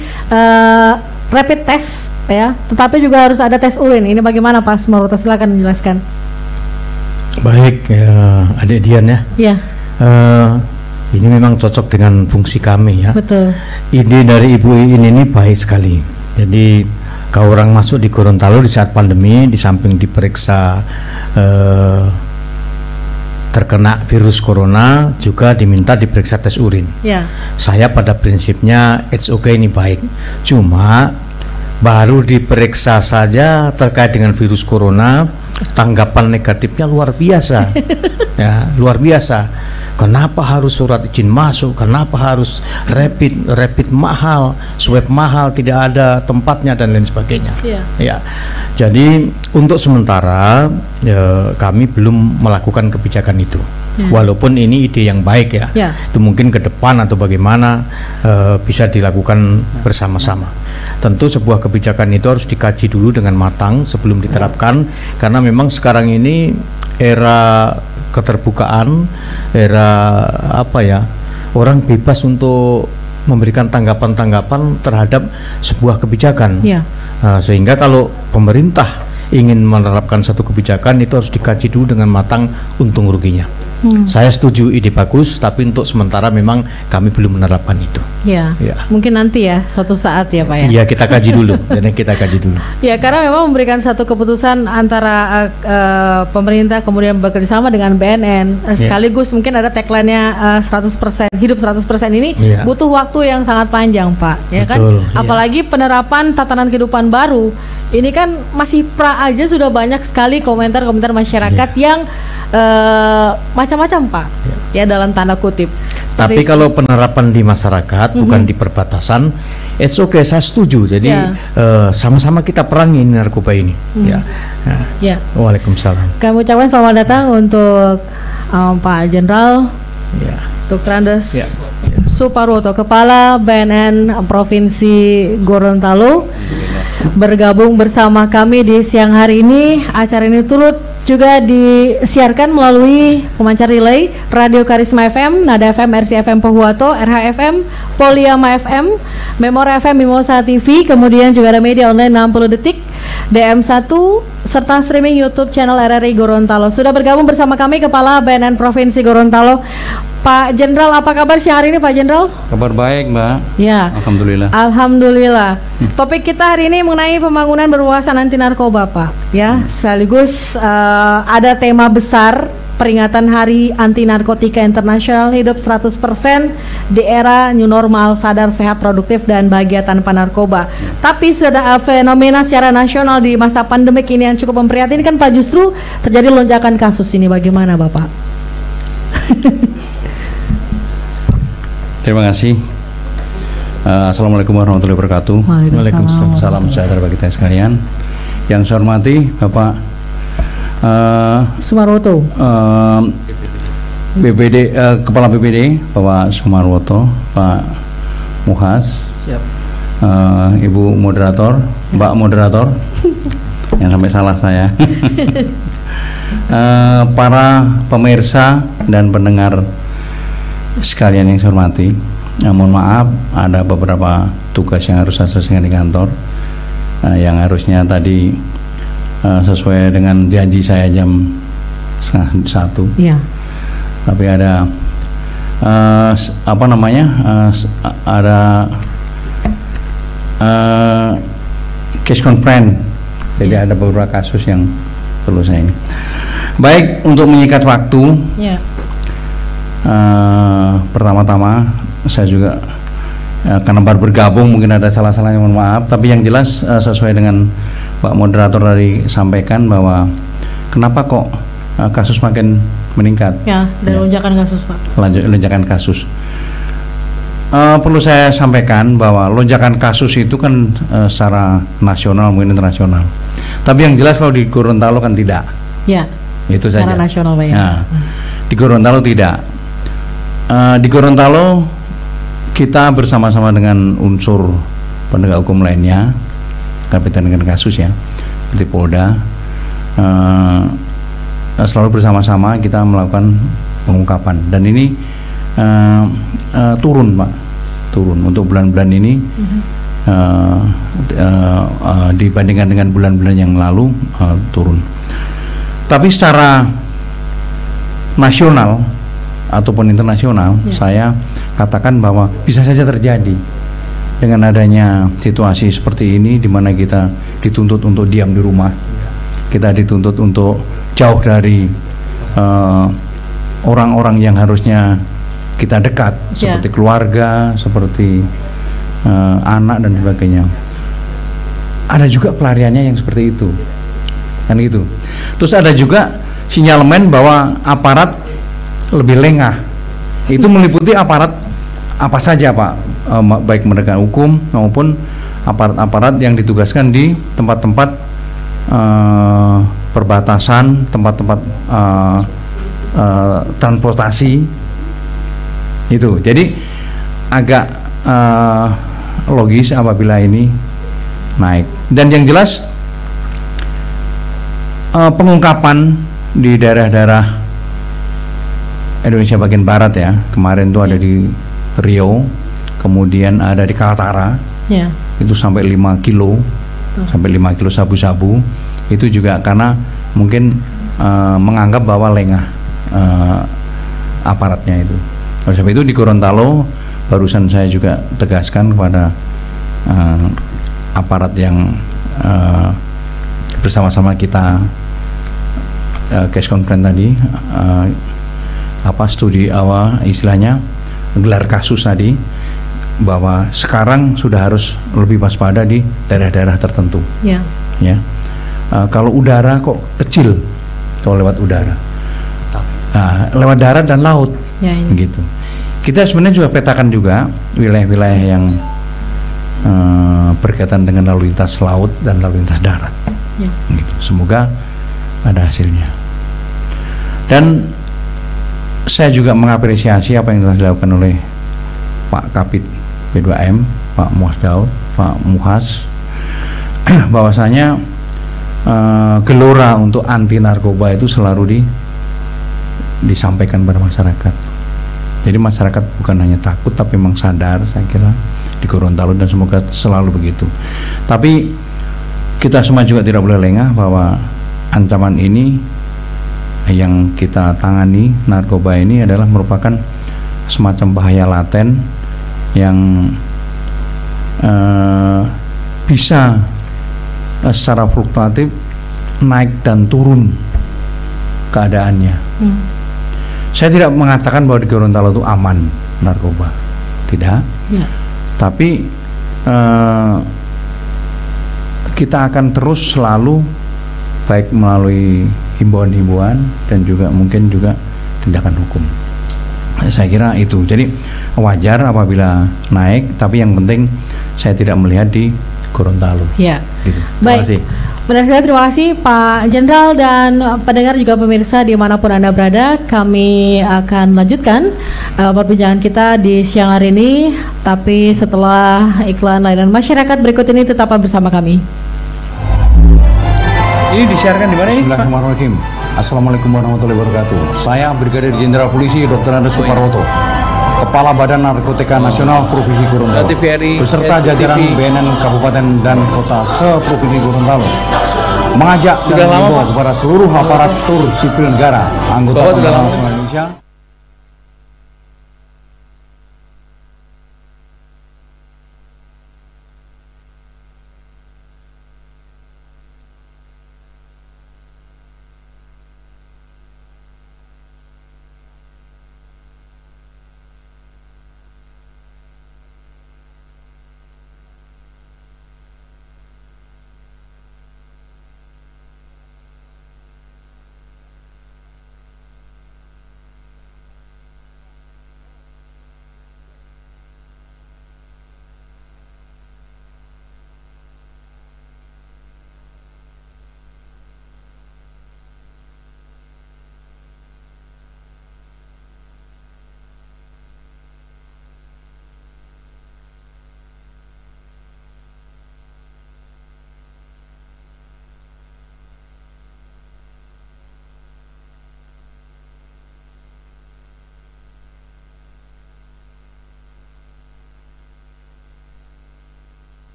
rapid test ya, tetapi juga harus ada tes urin. Ini bagaimana Pak Sumarwoto? Silakan menjelaskan. Baik, Adik Dian ya. Ya. Ini memang cocok dengan fungsi kami ya. Betul. Ide dari Ibu ini baik sekali. Jadi kalau orang masuk di Gorontalo di saat pandemi, di samping diperiksa terkena virus corona, juga diminta diperiksa tes urin. Ya. Saya pada prinsipnya it's okay, ini baik. Cuma baru diperiksa saja terkait dengan virus corona, tanggapan negatifnya luar biasa. Ya, luar biasa. Kenapa harus surat izin masuk? Kenapa harus rapid mahal, swab mahal, tidak ada tempatnya dan lain sebagainya. Ya. Jadi untuk sementara kami belum melakukan kebijakan itu. Walaupun ini ide yang baik ya. Itu mungkin ke depan atau bagaimana bisa dilakukan bersama-sama. Tentu sebuah kebijakan itu harus dikaji dulu dengan matang sebelum diterapkan, karena memang sekarang ini era keterbukaan, era orang bebas untuk memberikan tanggapan-tanggapan terhadap sebuah kebijakan. Sehingga kalau pemerintah ingin menerapkan satu kebijakan itu harus dikaji dulu dengan matang untung ruginya. Saya setuju, ide bagus, tapi untuk sementara memang kami belum menerapkan itu. Ya. Mungkin nanti ya, suatu saat ya Pak ya. Iya, kita kaji dulu. Dan kita kaji dulu. Ya, karena memang memberikan satu keputusan antara pemerintah kemudian bekerjasama dengan BNN. Sekaligus mungkin ada tagline-nya 100% hidup 100% ini butuh waktu yang sangat panjang Pak. Ya. Betul, kan? Apalagi penerapan tatanan kehidupan baru. Ini kan masih pra aja sudah banyak sekali komentar-komentar masyarakat yang macam-macam Pak, ya dalam tanda kutip. Tapi kalau penerapan di masyarakat bukan di perbatasan, it's okay, saya setuju. Jadi sama-sama kita perangi narkoba ini. Waalaikumsalam. Kami ucapkan selamat datang untuk Pak Jenderal Dr. Andes Suparwoto, Kepala BNN Provinsi Gorontalo, bergabung bersama kami di siang hari ini. Acara ini turut juga disiarkan melalui pemancar relay Radio Karisma FM, Nada FM, RC FM Pohuwato, RHFM, Poliama FM, Memora FM, Mimosa TV, kemudian juga ada media online 60 detik, DM1, serta streaming YouTube channel RRI Gorontalo. Sudah bergabung bersama kami Kepala BNN Provinsi Gorontalo, Pak Jenderal. Apa kabar siang hari ini Pak Jenderal? Kabar baik Mbak. Ya. Alhamdulillah. Alhamdulillah. Topik kita hari ini mengenai pembangunan berwawasan anti narkoba Pak. Ya, sekaligus ada tema besar peringatan Hari Anti Narkotika Internasional, hidup 100% di era new normal, sadar, sehat, produktif, dan bahagia tanpa narkoba. Tapi fenomena secara nasional di masa pandemik ini yang cukup memprihatinkan Pak, justru terjadi lonjakan kasus ini. Bagaimana Bapak? Terima kasih. Assalamualaikum warahmatullahi wabarakatuh. Waalaikumsalam. Salam sejahtera bagi kita sekalian. Yang saya hormati Bapak Sumarwoto, BPD, Kepala BPD Bapak Sumarwoto, Pak Muhas, Siap. Ibu Moderator, Mbak Moderator, yang sampai salah saya, para pemirsa dan pendengar sekalian yang saya hormati. Mohon maaf, ada beberapa tugas yang harus saya selesaikan di kantor, yang harusnya tadi sesuai dengan janji saya jam 12:30. Iya. Tapi ada ada case conference, jadi ada beberapa kasus yang perlu saya ini. Baik, untuk menyikat waktu, pertama-tama saya juga karena baru bergabung mungkin ada salah-salahnya, mohon maaf. Tapi yang jelas sesuai dengan Pak Moderator tadi sampaikan bahwa kenapa kok kasus makin meningkat? Ya, dari lonjakan kasus Pak. Lonjakan kasus. Perlu saya sampaikan bahwa lonjakan kasus itu kan secara nasional mungkin internasional. Tapi yang jelas kalau di Gorontalo kan tidak. Ya. Itu saja. Secara nasional Pak ya. Nah, di Gorontalo tidak. Di Gorontalo kita bersama-sama dengan unsur penegak hukum lainnya, kaitan dengan kasus ya, seperti Polda, selalu bersama-sama kita melakukan pengungkapan, dan ini turun Pak, turun untuk bulan-bulan ini. Dibandingkan dengan bulan-bulan yang lalu turun. Tapi secara nasional ataupun internasional, saya katakan bahwa bisa saja terjadi dengan adanya situasi seperti ini, di mana kita dituntut untuk diam di rumah, kita dituntut untuk jauh dari orang-orang yang harusnya kita dekat, seperti keluarga, seperti anak dan sebagainya. Ada juga pelariannya yang seperti itu, kan gitu. Terus ada juga sinyalemen bahwa aparat lebih lengah. Itu meliputi aparat apa saja Pak, baik menegakkan hukum maupun aparat-aparat yang ditugaskan di tempat-tempat perbatasan, tempat-tempat transportasi. Itu jadi agak logis apabila ini naik. Dan yang jelas pengungkapan di daerah-daerah Indonesia bagian barat ya, kemarin itu ada di Riau, kemudian ada di Kaltara, itu sampai 5 kilo, sampai 5 kilo sabu-sabu. Itu juga karena mungkin menganggap bahwa lengah aparatnya itu. Oleh sebab itu di Gorontalo barusan saya juga tegaskan kepada aparat yang bersama-sama kita case conference tadi, studi awal istilahnya gelar kasus tadi, bahwa sekarang sudah harus lebih waspada di daerah-daerah tertentu. Kalau udara kok kecil, kalau lewat udara, lewat darat dan laut, gitu. Kita sebenarnya juga petakan juga wilayah-wilayah yang berkaitan dengan lalu lintas laut dan lalu lintas darat. Gitu. Semoga ada hasilnya. Dan saya juga mengapresiasi apa yang telah dilakukan oleh Pak Kapit P2M, Pak Muhas Daud, Pak Muhas, bahwasanya gelora untuk anti narkoba itu selalu disampaikan pada masyarakat. Jadi masyarakat bukan hanya takut, tapi memang sadar, saya kira di Gorontalo, dan semoga selalu begitu. Tapi kita semua juga tidak boleh lengah bahwa ancaman ini yang kita tangani, narkoba ini adalah merupakan semacam bahaya laten yang bisa secara fluktuatif naik dan turun keadaannya. Saya tidak mengatakan bahwa di Gorontalo itu aman narkoba, tidak. Tapi kita akan terus selalu baik melalui himbauan-himbauan dan juga mungkin juga tindakan hukum. Saya kira itu. Jadi wajar apabila naik, tapi yang penting saya tidak melihat di Gorontalo. Ya. Gitu. Baik. Terima kasih. Benar sekali, terima kasih Pak Jenderal dan pendengar juga pemirsa dimanapun Anda berada. Kami akan lanjutkan perbincangan kita di siang hari ini, tapi setelah iklan layanan masyarakat berikut ini tetaplah bersama kami. Ini disiarkan di mana ini? Bismillahirrahmanirrahim. Assalamualaikum warahmatullahi wabarakatuh. Saya Brigadir Jenderal Polisi Dr. Andes Suparwoto, Kepala Badan Narkotika Nasional Provinsi Gorontalo, beserta jajaran BNN Kabupaten dan Kota se-Provinsi Gorontalo, mengajak dan mengimbau kepada seluruh aparatur sipil negara, anggota Tentara Nasional Indonesia,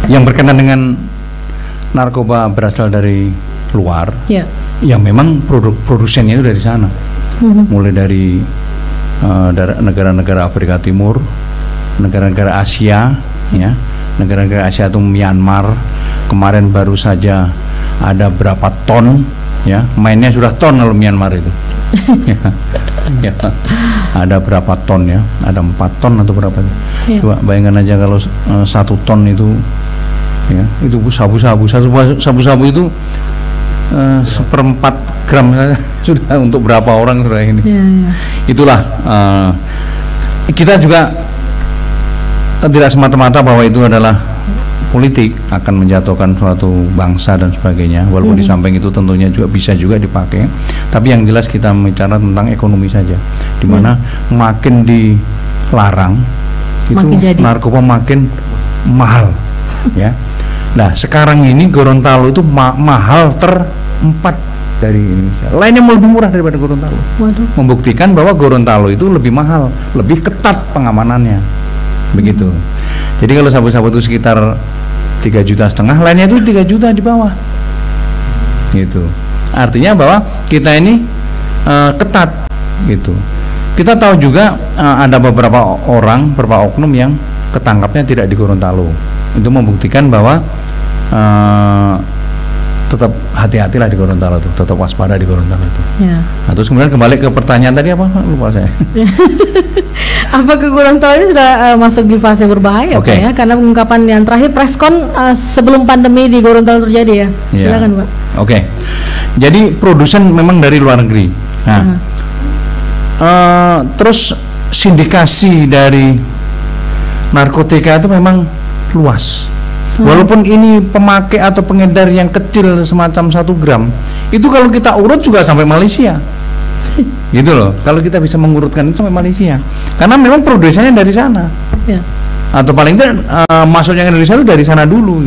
yang berkenaan dengan narkoba berasal dari luar, ya memang produsennya itu dari sana, mulai dari negara-negara Afrika Timur, negara-negara Asia, ya, negara-negara Asia itu Myanmar, kemarin baru saja ada berapa ton, ya, mainnya sudah ton kalau Myanmar itu, ya, ada berapa ton ya, ada 4 ton atau berapa? Coba bayangkan aja kalau 1 ton itu. Ya, itu sabu-sabu itu 1/4 gram sudah untuk berapa orang sudah ini. Itulah kita juga tidak semata-mata bahwa itu adalah politik akan menjatuhkan suatu bangsa dan sebagainya, walaupun di samping itu tentunya juga bisa juga dipakai, tapi yang jelas kita bicara tentang ekonomi saja, dimana makin dilarang itu narkoba makin mahal, ya. Nah sekarang ini Gorontalo itu mahal ter-4 dari Indonesia. Lainnya mau lebih murah daripada Gorontalo. Membuktikan bahwa Gorontalo itu lebih mahal, lebih ketat pengamanannya, begitu. Jadi kalau sabu-sabu itu sekitar 3,5 juta, lainnya itu 3 juta di bawah, gitu. Artinya bahwa kita ini ketat, gitu. Kita tahu juga ada beberapa oknum yang ketangkapnya tidak di Gorontalo. Itu membuktikan bahwa tetap hati-hatilah di Gorontalo itu, tetap waspada di Gorontalo itu. Ya. Nah, terus kemudian kembali ke pertanyaan tadi apa? Lupa saya. Apa ke Gorontalo ini sudah masuk di fase berbahaya, Pak ya? Karena pengungkapan yang terakhir preskon sebelum pandemi di Gorontalo terjadi ya. Silakan Pak. Oke. Jadi produsen memang dari luar negeri. Nah, terus sindikasi dari narkotika itu memang luas. Walaupun ini pemakai atau pengedar yang kecil semacam 1 gram, itu kalau kita urut juga sampai Malaysia, gitu loh. Kalau kita bisa mengurutkan itu sampai Malaysia, karena memang produsennya dari sana, atau paling tidak masuknya ke Indonesia itu dari sana dulu,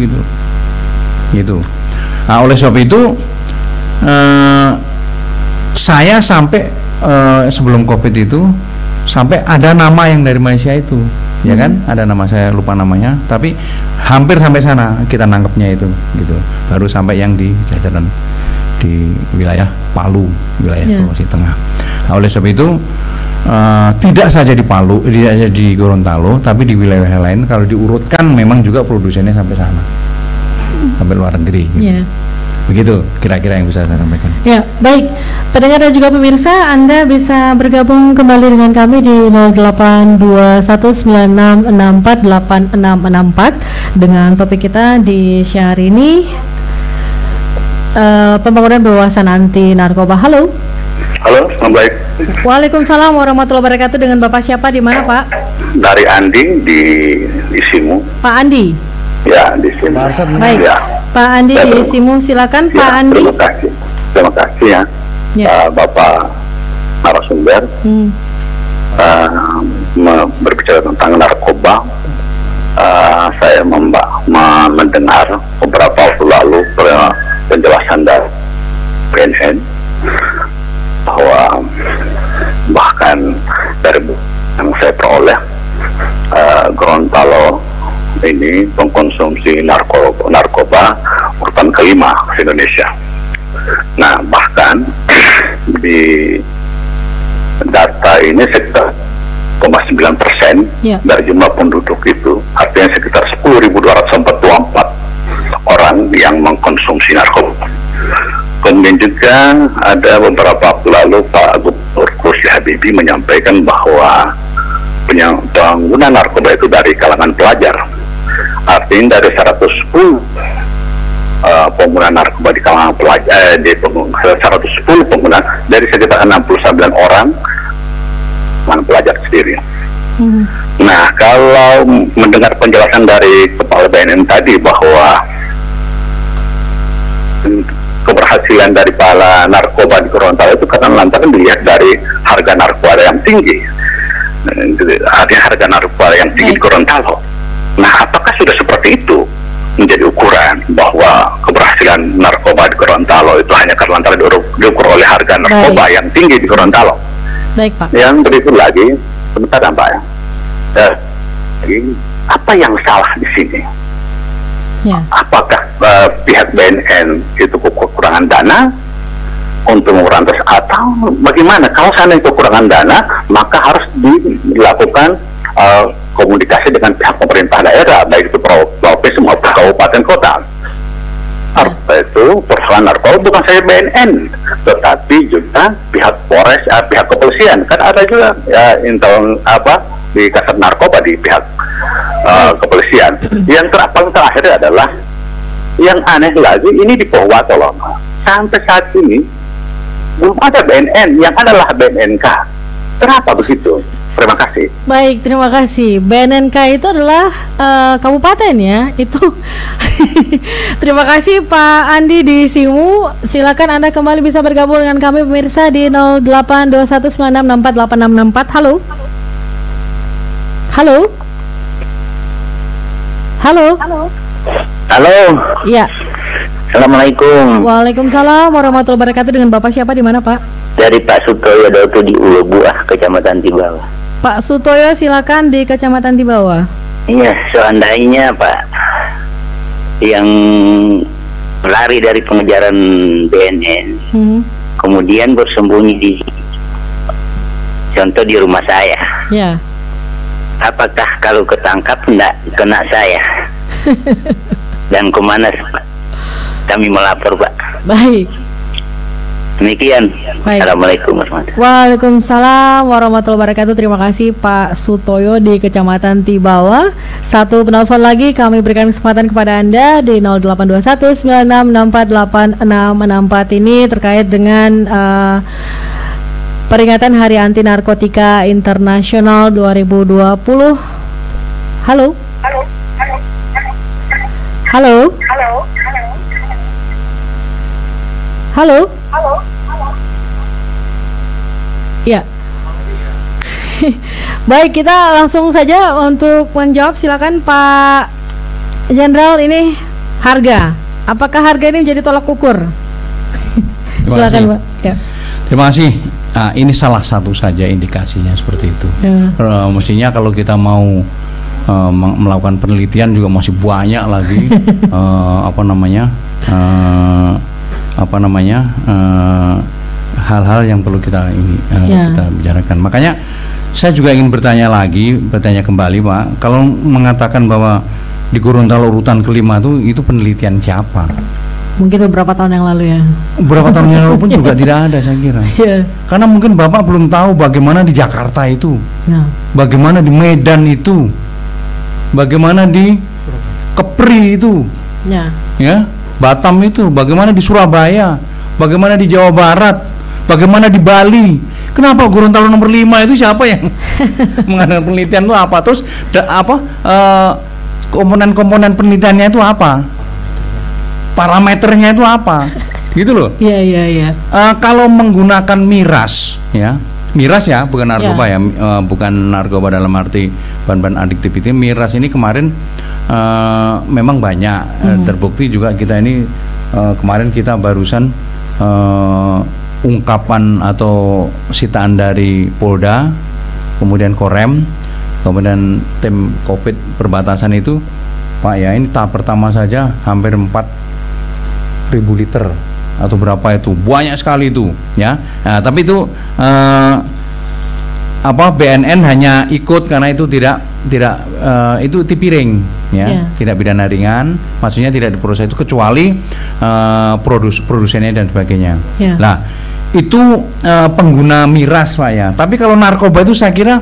gitu. Nah, oleh sebab itu saya sampai sebelum COVID itu sampai ada nama yang dari Malaysia itu ya kan? Ada nama saya lupa namanya, tapi hampir sampai sana kita nangkepnya itu, gitu. Baru sampai yang di jajaran di wilayah Palu, wilayah Sulawesi Tengah. Nah, oleh sebab itu tidak saja di Palu, tidak saja di Gorontalo, tapi di wilayah lain kalau diurutkan memang juga produsennya sampai sana, sampai luar negeri. Gitu. Begitu kira-kira yang bisa saya sampaikan. Ya, baik. Pendengar dan juga pemirsa, Anda bisa bergabung kembali dengan kami di 082196648664 dengan topik kita di siang hari ini, pembangunan berwawasan anti narkoba. Halo. Halo, Assalamualaikum. Waalaikumsalam warahmatullahi wabarakatuh. Dengan Bapak siapa, di mana Pak? Dari Andi di Simu. Pak Andi. Ya, di Simu. Baik. Ya. Pak Andi di Simu, silakan Pak Andi. Terima kasih ya. Bapak narasumber berbicara tentang narkoba. Saya mendengar beberapa waktu lalu penjelasan dari BNN bahwa bahkan dari yang saya peroleh, Gorontalo ini pengkonsumsi narkoba urutan kelima di Indonesia. Nah, bahkan di data ini sekitar 0,9% dari jumlah penduduk itu, artinya sekitar 10.244 orang yang mengkonsumsi narkoba. Kemudian juga ada beberapa waktu lalu Pak Gubernur Kursi Habibie menyampaikan bahwa pengguna narkoba itu dari kalangan pelajar. Artinya dari 110 pengguna narkoba di kalangan pelajar, 110 pengguna dari sekitar 69 orang pelajar sendiri. Nah, kalau mendengar penjelasan dari Kepala BNN tadi bahwa keberhasilan dari para narkoba di Gorontalo itu karena lantaran dilihat dari harga narkoba yang tinggi, artinya harga narkoba yang tinggi di Gorontalo. Nah, apakah sudah seperti itu menjadi ukuran bahwa keberhasilan narkoba di Gorontalo itu hanya karena lantaran diukur oleh harga narkoba yang tinggi di Gorontalo? Baik, Pak. Yang berikut lagi, sebentar Pak ya. Apa yang salah di sini? Apakah pihak BNN itu kekurangan dana untuk memberantas, atau bagaimana? Kalau seandainya kekurangan dana, maka harus dilakukan komunikasi dengan pihak pemerintah daerah, baik itu provinsi maupun kabupaten kota. Itu persoalan narkoba bukan saja BNN, tetapi juga pihak Polres, pihak kepolisian. Kan ada juga ya intel di kasat narkoba di pihak kepolisian. Yang paling terakhir adalah yang aneh lagi, ini di Purwato loh, sampai saat ini belum ada BNN, yang adalah BNNK. Kenapa begitu? Terima kasih. Baik, terima kasih. BNNK itu adalah kabupaten ya, itu. Terima kasih Pak Andi di Simu. Silakan Anda kembali bisa bergabung dengan kami pemirsa di 082196648664. Halo. Halo. Halo. Halo. Iya. Assalamualaikum. Waalaikumsalam warahmatullahi wabarakatuh. Dengan Bapak siapa, di mana Pak? Dari Pak Sutoyo Dautu di Ulebuah, Kecamatan Tibawa. Pak Sutoyo, silakan di Kecamatan Tibawa. Iya, seandainya Pak yang lari dari pengejaran BNN, kemudian bersembunyi di, contoh di rumah saya. Ya. Apakah kalau ketangkap enggak kena saya? Dan kemana kami melapor, Pak? Baik. Demikian. Baik. Assalamualaikum warahmatullahi wabarakatuh. Waalaikumsalam warahmatullahi wabarakatuh. Terima kasih Pak Sutoyo di Kecamatan Tibawa. Satu penelpon lagi kami berikan kesempatan kepada Anda di 082196648664 ini terkait dengan peringatan Hari Anti Narkotika Internasional 2020. Halo. Halo. Halo. Halo. Halo. Ya. Baik, kita langsung saja untuk menjawab. Silakan Pak Jenderal, ini harga. Apakah harga ini menjadi tolak ukur? Silakan Pak. Ya. Terima kasih. Nah, ini salah satu saja indikasinya seperti itu. Mestinya kalau kita mau melakukan penelitian juga masih banyak lagi hal-hal yang perlu kita kita bicarakan. Makanya saya juga ingin bertanya kembali Pak, kalau mengatakan bahwa di Gorontalo urutan kelima itu penelitian siapa? Mungkin beberapa tahun yang lalu ya. Beberapa tahun yang lalu pun juga tidak ada saya kira. Karena mungkin Bapak belum tahu bagaimana di Jakarta itu, bagaimana di Medan itu, bagaimana di Kepri itu, ya, Batam itu, bagaimana di Surabaya, bagaimana di Jawa Barat, bagaimana di Bali. Kenapa Gorontalo nomor 5 itu siapa yang mengadakan penelitian itu apa? Terus komponen-komponen penelitiannya itu apa? Parameternya itu apa? Gitu loh. Iya. Kalau menggunakan miras ya, bukan narkoba bukan narkoba dalam arti bahan-bahan adiktif itu. Miras ini kemarin memang banyak terbukti juga kita ini kemarin kita barusan ungkapan atau sitaan dari Polda, kemudian Korem, kemudian tim Covid perbatasan itu, Pak ya, ini tahap pertama saja hampir 4.000 liter atau berapa itu, banyak sekali itu ya. Nah, tapi itu BNN hanya ikut karena itu tidak itu tipiring ya, tidak pidana ringan, maksudnya tidak diproses itu kecuali produsennya dan sebagainya. Nah itu pengguna miras Pak ya. Tapi kalau narkoba itu saya kira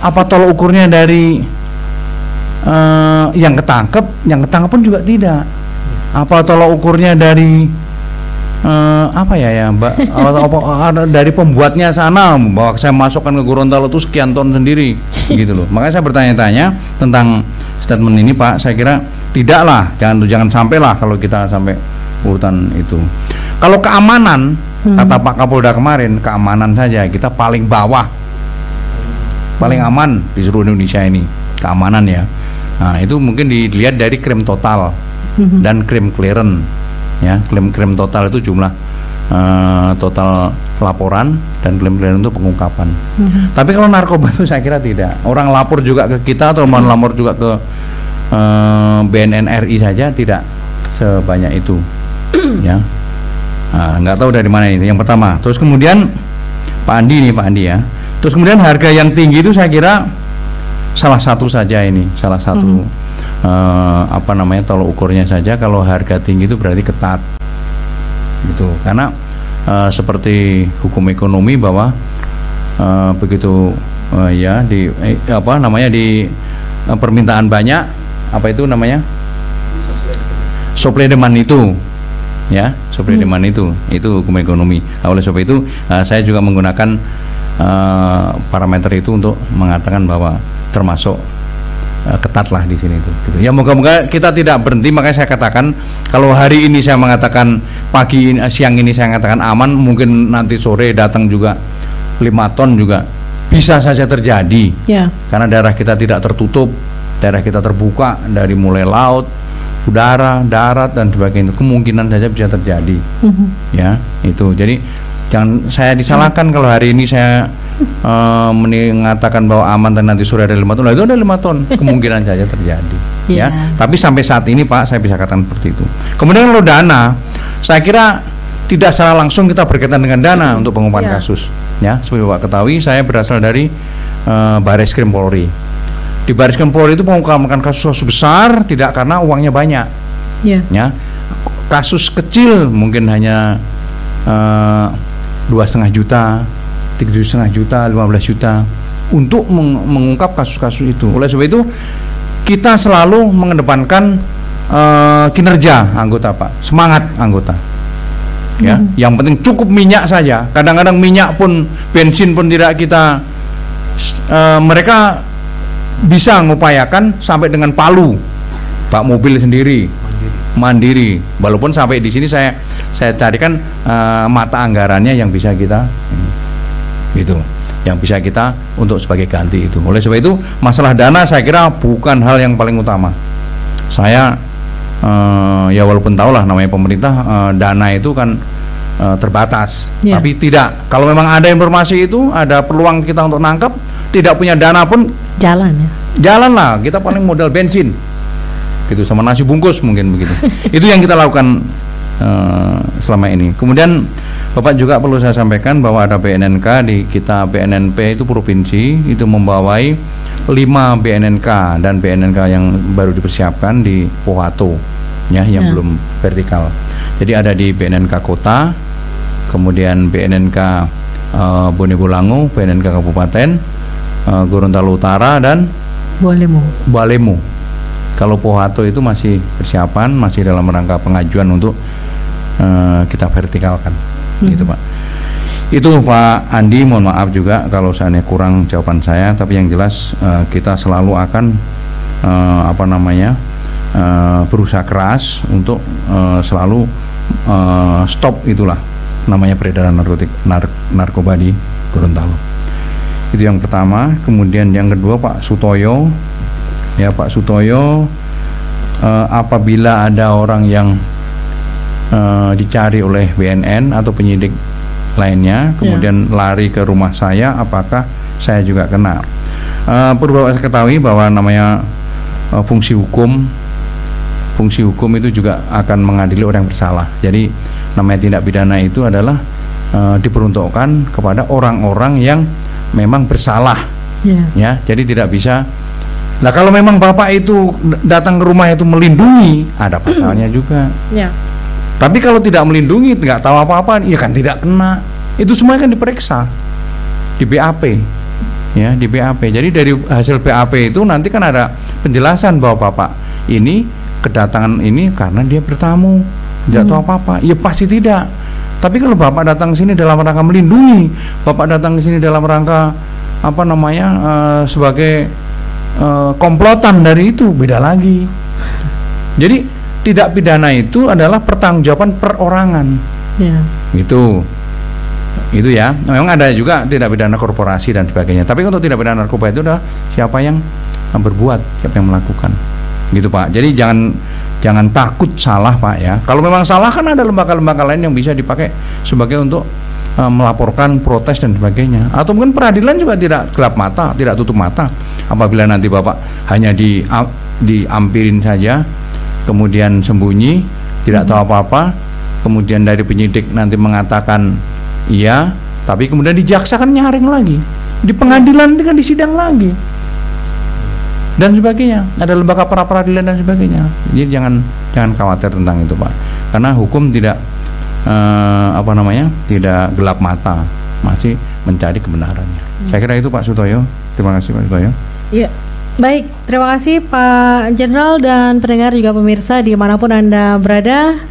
apa tolak ukurnya dari yang ketangkep pun juga tidak. Apa tolak ukurnya dari dari pembuatnya sana bahwa saya masukkan ke Gorontalo itu sekian ton sendiri gitu loh. Makanya saya bertanya-tanya tentang statement ini Pak. Saya kira tidaklah, jangan sampailah kalau kita sampai urutan itu. Kalau keamanan kata Pak Kapolda kemarin, keamanan saja kita paling bawah, paling aman di seluruh Indonesia ini keamanan ya. Nah itu mungkin dilihat dari krim total dan krim clearance ya. Krim total itu jumlah total laporan dan krim clearance itu pengungkapan. Tapi kalau narkoba itu saya kira tidak. Orang lapor juga ke kita atau melapor juga ke BNN RI saja tidak sebanyak itu ya. Nah, nggak tahu dari mana ini yang pertama. Terus kemudian Pak Andi ya. Terus kemudian harga yang tinggi itu saya kira salah satu saja ini, salah satu tolak ukurnya saja. Kalau harga tinggi itu berarti ketat gitu, karena seperti hukum ekonomi bahwa begitu di permintaan banyak, supply demand itu ya, supply demand itu hukum ekonomi. Oleh sebab itu saya juga menggunakan parameter itu untuk mengatakan bahwa termasuk ketatlah di sini itu. Gitu. Ya moga-moga kita tidak berhenti. Makanya saya katakan kalau hari ini saya mengatakan siang ini saya mengatakan aman, mungkin nanti sore datang juga 5 ton juga bisa saja terjadi. Karena daerah kita tidak tertutup, daerah kita terbuka dari mulai laut, udara, darat dan sebagainya. Kemungkinan saja bisa terjadi. Ya itu. Jadi jangan saya disalahkan kalau hari ini saya mengatakan bahwa aman dan nanti sore ada 5 ton. Itu ada 5 ton kemungkinan saja terjadi. Ya. Tapi sampai saat ini Pak saya bisa katakan seperti itu. Kemudian kalau dana, saya kira tidak secara langsung kita berkaitan dengan dana untuk pengungkapan kasus. Ya, seperti Pak ketahui saya berasal dari Bareskrim Polri. Di Bareskrim Polri itu pengungkapan kasus besar tidak karena uangnya banyak. Ya. Kasus kecil mungkin hanya 2,5 juta, 3,5 juta, 15 juta untuk mengungkap kasus-kasus itu. Oleh sebab itu kita selalu mengedepankan kinerja anggota Pak, semangat anggota. Ya, yang penting cukup minyak saja. Kadang-kadang minyak pun, bensin pun tidak kita, mereka bisa mengupayakan sampai dengan Palu, Pak mobil sendiri, mandiri. Walaupun sampai di sini saya carikan mata anggarannya yang bisa kita itu, yang bisa kita untuk sebagai ganti itu. Oleh sebab itu masalah dana saya kira bukan hal yang paling utama. Saya ya walaupun tahulah namanya pemerintah dana itu kan terbatas, tapi tidak. Kalau memang ada informasi itu, ada peluang kita untuk nangkap, tidak punya dana pun jalan ya. jalan lah, kita paling modal bensin gitu, sama nasi bungkus mungkin begitu. Itu yang kita lakukan selama ini. Kemudian Bapak juga perlu saya sampaikan bahwa ada BNNK di kita. BNNP itu provinsi, itu membawai 5 BNNK dan BNNK yang baru dipersiapkan di Pohato ya, yang belum vertikal. Jadi ada di BNNK Kota, kemudian BNNK Bonebolango, BNNK Kabupaten Gorontalo Utara, dan Balemo. Kalau Pohato itu masih persiapan, masih dalam rangka pengajuan untuk kita vertikalkan, gitu Pak. Itu Pak Andi, mohon maaf juga kalau seandainya kurang jawaban saya, tapi yang jelas kita selalu akan berusaha keras untuk selalu stop itulah namanya peredaran narkoba di Gorontalo. Itu yang pertama. Kemudian yang kedua Pak Sutoyo, ya Pak Sutoyo, apabila ada orang yang dicari oleh BNN atau penyidik lainnya kemudian lari ke rumah saya, apakah saya juga kena? Perlu saya ketahui bahwa namanya fungsi hukum itu juga akan mengadili orang yang bersalah. Jadi namanya tindak pidana itu adalah diperuntukkan kepada orang-orang yang memang bersalah, ya. Jadi tidak bisa. Nah kalau memang Bapak itu datang ke rumah itu melindungi, ada pasalnya juga. Tapi kalau tidak melindungi, nggak tahu apa-apa, ya kan tidak kena. Itu semuanya kan diperiksa di BAP, ya, di BAP. Jadi dari hasil BAP itu nanti kan ada penjelasan bahwa Bapak ini kedatangan ini karena dia bertamu, tidak tahu apa-apa. Ya pasti tidak. Tapi kalau Bapak datang ke sini dalam rangka melindungi, Bapak datang ke sini dalam rangka sebagai komplotan dari itu, beda lagi. Jadi tidak pidana itu adalah pertanggungjawaban perorangan, itu ya. Memang ada juga tidak pidana korporasi dan sebagainya. Tapi untuk tidak pidana narkoba itu adalah siapa yang berbuat, siapa yang melakukan, gitu Pak. Jadi jangan takut salah Pak ya. Kalau memang salah kan ada lembaga-lembaga lain yang bisa dipakai sebagai untuk melaporkan protes dan sebagainya. Atau mungkin peradilan juga tidak gelap mata, tidak tutup mata. Apabila nanti Bapak hanya diampirin saja, kemudian sembunyi, tidak tahu apa-apa, kemudian dari penyidik nanti mengatakan iya, tapi kemudian di jaksa kan nyaring lagi, di pengadilan nanti kan disidang lagi, dan sebagainya. Ada lembaga pra peradilan dan sebagainya. Jadi jangan khawatir tentang itu Pak, karena hukum tidak tidak gelap mata, masih mencari kebenarannya. Saya kira itu Pak Sutoyo. Terima kasih Pak Sutoyo. Iya. Baik, terima kasih Pak Jenderal dan pendengar juga pemirsa dimanapun Anda berada.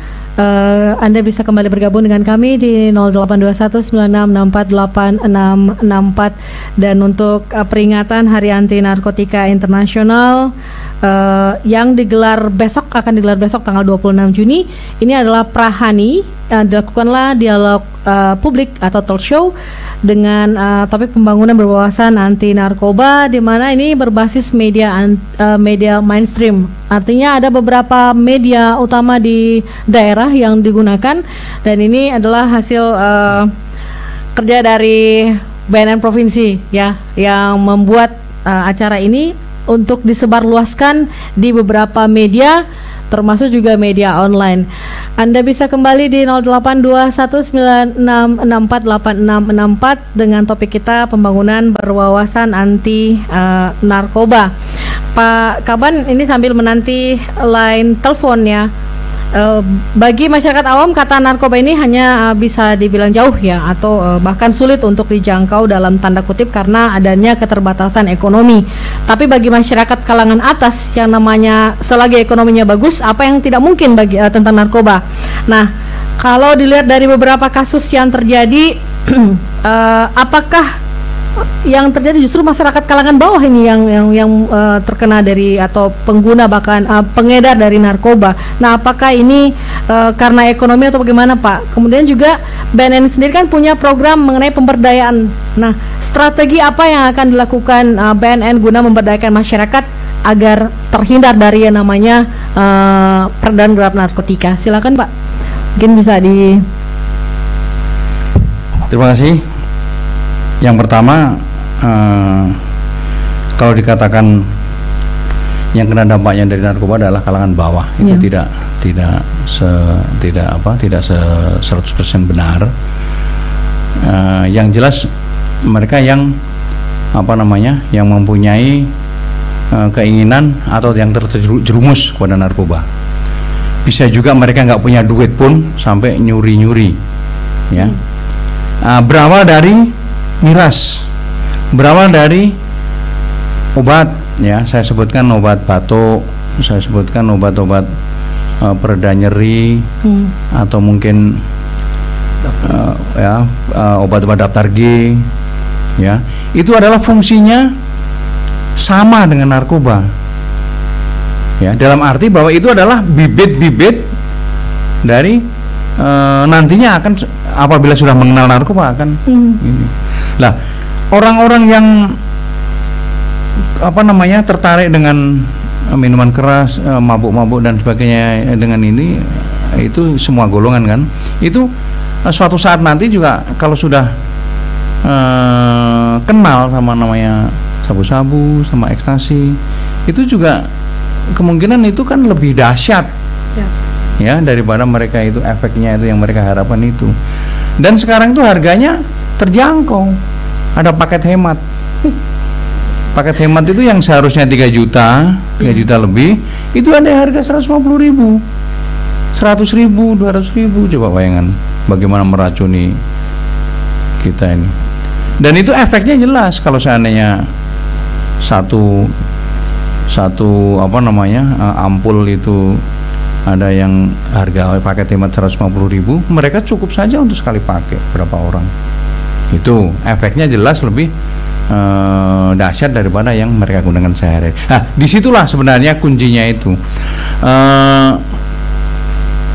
Anda bisa kembali bergabung dengan kami di 082196648664. Dan untuk peringatan Hari Anti Narkotika Internasional yang akan digelar besok tanggal 26 Juni, ini adalah Prahani. Dilakukanlah dialog publik atau talk show dengan topik pembangunan berwawasan anti narkoba, di mana ini berbasis media mainstream. Artinya ada beberapa media utama di daerah yang digunakan, dan ini adalah hasil kerja dari BNN provinsi ya, yang membuat acara ini untuk disebarluaskan di beberapa media, termasuk juga media online. Anda bisa kembali di 082196648664 dengan topik kita pembangunan berwawasan anti narkoba. Pak Kaban, ini sambil menanti line teleponnya. Bagi masyarakat awam, kata narkoba ini hanya bisa dibilang jauh ya, atau bahkan sulit untuk dijangkau dalam tanda kutip karena adanya keterbatasan ekonomi. Tapi bagi masyarakat kalangan atas yang namanya selagi ekonominya bagus, apa yang tidak mungkin bagi tentang narkoba. Nah, kalau dilihat dari beberapa kasus yang terjadi, apakah yang terjadi justru masyarakat kalangan bawah ini yang terkena dari atau pengguna bahkan pengedar dari narkoba. Nah, apakah ini karena ekonomi atau bagaimana Pak? Kemudian juga BNN sendiri kan punya program mengenai pemberdayaan. Nah, strategi apa yang akan dilakukan BNN guna memberdayakan masyarakat agar terhindar dari yang namanya peredaran gelap narkotika? Silakan Pak, mungkin bisa di. Terima kasih. Yang pertama, kalau dikatakan yang kena dampaknya dari narkoba adalah kalangan bawah. Itu tidak 100% benar. Yang jelas mereka yang yang mempunyai keinginan atau yang terjerumus kepada narkoba. Bisa juga mereka nggak punya duit pun sampai nyuri-nyuri, ya. Berawal dari miras, berawal dari obat, ya. Saya sebutkan obat batuk, saya sebutkan obat-obat pereda nyeri, atau mungkin obat-obat daftar G, ya. Itu adalah fungsinya sama dengan narkoba. Ya, dalam arti bahwa itu adalah bibit-bibit dari nantinya akan apabila sudah mengenal narkoba akan ini. Lah, orang-orang yang tertarik dengan minuman keras, mabuk-mabuk dan sebagainya dengan ini, itu semua golongan kan. Itu suatu saat nanti juga kalau sudah kenal sama namanya sabu-sabu sama ekstasi, itu juga kemungkinan itu kan lebih dahsyat, ya, daripada mereka itu efeknya itu yang mereka harapkan itu. Dan sekarang itu harganya terjangkau, ada paket hemat. Paket hemat itu yang seharusnya 3 juta lebih, itu ada harga 150.000, 100.000, 200.000. Coba bayangkan bagaimana meracuni kita ini. Dan itu efeknya jelas kalau seandainya satu ampul itu ada yang harga paket hemat 150.000, mereka cukup saja untuk sekali pakai berapa orang. Itu efeknya jelas lebih dahsyat daripada yang mereka gunakan sehari-hari. Nah, disitulah sebenarnya kuncinya itu.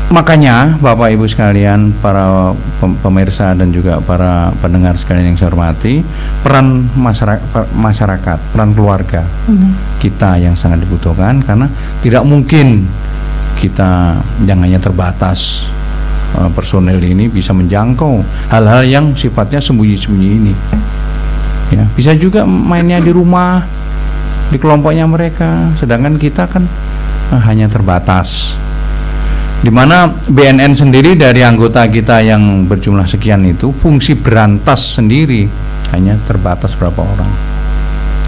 Makanya Bapak Ibu sekalian, para pemirsa dan juga para pendengar sekalian yang saya hormati, peran masyarakat, peran keluarga kita yang sangat dibutuhkan, karena tidak mungkin kita yang hanya terbatas personel ini bisa menjangkau hal-hal yang sifatnya sembunyi-sembunyi ini. Ya, bisa juga mainnya di rumah, di kelompoknya mereka, sedangkan kita kan hanya terbatas. Di mana BNN sendiri dari anggota kita yang berjumlah sekian itu, fungsi berantas sendiri hanya terbatas berapa orang.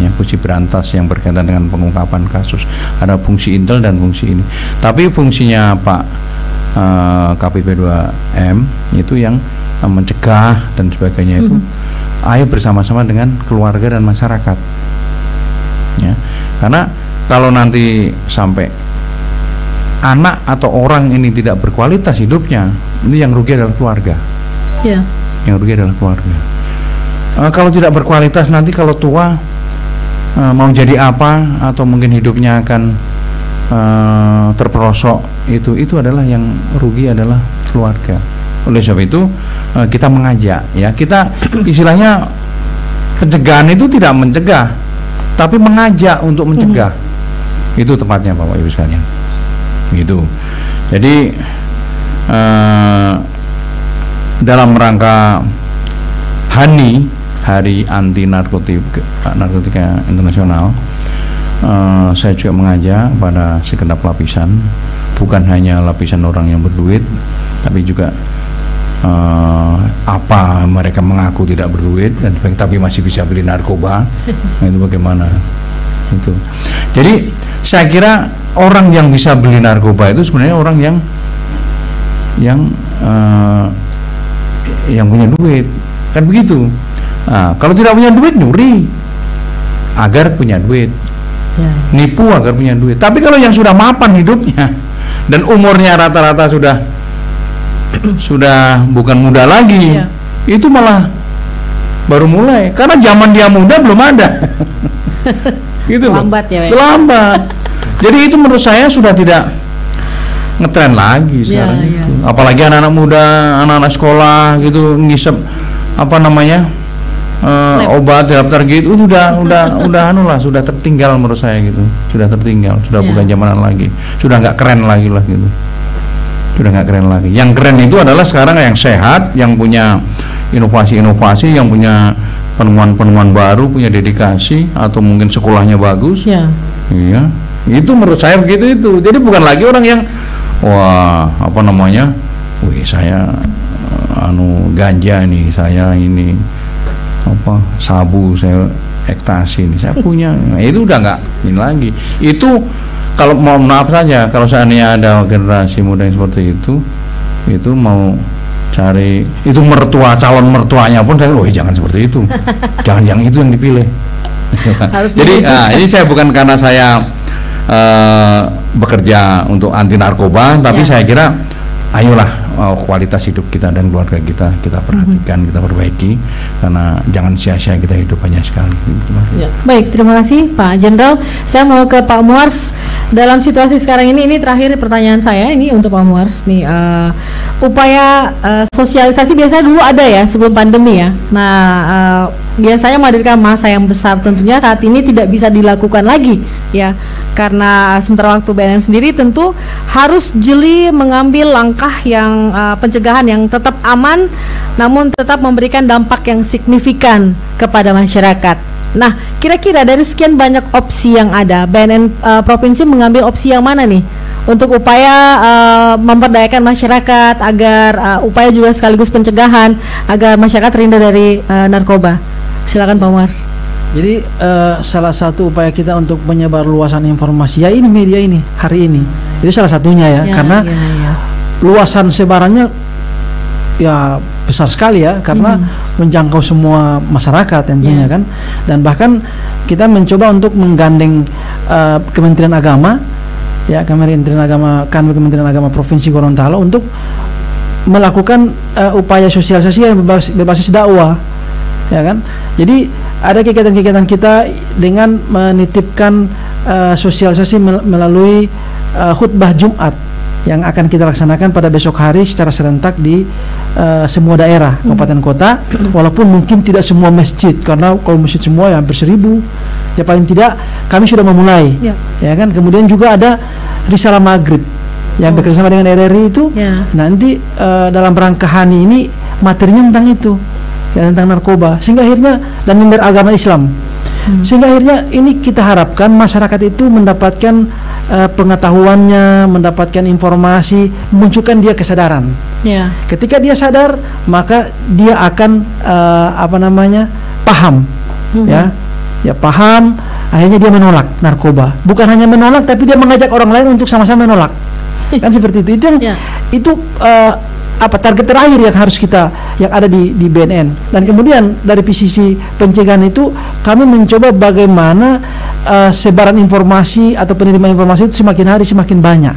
Ya, fungsi berantas yang berkaitan dengan pengungkapan kasus, ada fungsi intel dan fungsi ini. Tapi fungsinya Pak KPP 2M itu yang mencegah dan sebagainya itu, ayo bersama-sama dengan keluarga dan masyarakat. Ya, karena kalau nanti sampai anak atau orang ini tidak berkualitas hidupnya, ini yang rugi adalah keluarga. Yang rugi adalah keluarga. Kalau tidak berkualitas, nanti kalau tua mau jadi apa, atau mungkin hidupnya akan terperosok, itu adalah yang rugi adalah keluarga. Oleh sebab itu kita mengajak, ya, kita istilahnya pencegahan itu tidak mencegah, tapi mengajak untuk mencegah. Itu tepatnya Bapak Ibu sekalian. Gitu. Jadi dalam rangka Hari Anti Narkotika Internasional, saya juga mengajak pada segenap lapisan, bukan hanya lapisan orang yang berduit, tapi juga apa mereka mengaku tidak berduit dan tapi masih bisa beli narkoba. Nah, itu bagaimana itu. Jadi saya kira orang yang bisa beli narkoba itu sebenarnya orang yang punya duit, kan begitu. Nah, kalau tidak punya duit, nyuri agar punya duit, nipu agar punya duit. Tapi kalau yang sudah mapan hidupnya dan umurnya rata-rata sudah bukan muda lagi, itu malah baru mulai, karena zaman dia muda belum ada. Gitu loh. Terlambat. Jadi itu menurut saya sudah tidak ngetren lagi sekarang itu. Apalagi anak-anak muda, anak-anak sekolah gitu ngisep obat daftar gitu, sudah tertinggal menurut saya gitu. Sudah tertinggal, sudah bukan zamanan lagi. Sudah nggak keren lagi lah gitu. Sudah nggak keren lagi. Yang keren itu adalah sekarang yang sehat, yang punya inovasi-inovasi, yang punya penemuan-penemuan baru, punya dedikasi, atau mungkin sekolahnya bagus. Iya. Itu menurut saya begitu itu. Jadi bukan lagi orang yang wah apa namanya, wih saya ganja nih, saya ini apa sabu, saya ekstasi nih, saya punya. Nah, itu udah nggak ini lagi. Itu kalau mohon maaf saja, kalau seandainya ada generasi muda yang seperti itu mau cari itu calon mertuanya pun saya, jangan seperti itu, jangan yang itu yang dipilih. Jadi ini saya bukan karena saya bekerja untuk anti narkoba, tapi saya kira ayolah kualitas hidup kita dan keluarga kita perhatikan, kita perbaiki, karena jangan sia-sia kita hidup hanya sekali. Baik, terima kasih Pak Jenderal. Saya mau ke Pak Muars. Dalam situasi sekarang ini terakhir pertanyaan saya ini untuk Pak Muars nih, upaya sosialisasi biasanya dulu ada ya sebelum pandemi ya. Nah, biasanya menghadirkan massa yang besar, tentunya saat ini tidak bisa dilakukan lagi ya, karena sementara waktu BNN sendiri tentu harus jeli mengambil langkah yang pencegahan yang tetap aman namun tetap memberikan dampak yang signifikan kepada masyarakat. Nah, kira-kira dari sekian banyak opsi yang ada, BNN provinsi mengambil opsi yang mana nih untuk upaya memperdayakan masyarakat agar upaya juga sekaligus pencegahan agar masyarakat terhindar dari narkoba? Silakan Pak Muars. Jadi salah satu upaya kita untuk menyebar luasan informasi ya ini media ini hari ini itu salah satunya ya karena luasan sebarannya ya besar sekali ya karena menjangkau semua masyarakat tentunya kan, dan bahkan kita mencoba untuk menggandeng Kementerian Agama ya, Kementerian Agama Provinsi Gorontalo untuk melakukan upaya sosialisasi yang berbasis dakwah ya kan. Jadi ada kegiatan-kegiatan kita dengan menitipkan sosialisasi melalui khutbah Jumat yang akan kita laksanakan pada besok hari secara serentak di semua daerah kabupaten kota, walaupun mungkin tidak semua masjid, karena kalau masjid semua ya hampir 1000 ya, paling tidak kami sudah memulai ya kan. Kemudian juga ada risalah maghrib yang bekerjasama dengan RRI itu nanti dalam rangka HANI ini materinya tentang itu ya, tentang narkoba, sehingga akhirnya dan member agama Islam, sehingga akhirnya ini kita harapkan masyarakat itu mendapatkan pengetahuannya, mendapatkan informasi, munculkan dia kesadaran. Ketika dia sadar, maka dia akan paham, ya paham. Akhirnya dia menolak narkoba. Bukan hanya menolak, tapi dia mengajak orang lain untuk sama-sama menolak. Kan seperti itu. Itu target terakhir yang harus yang ada di BNN. Dan kemudian dari sisi pencegahan itu kami mencoba bagaimana sebaran informasi atau penerima informasi itu semakin hari semakin banyak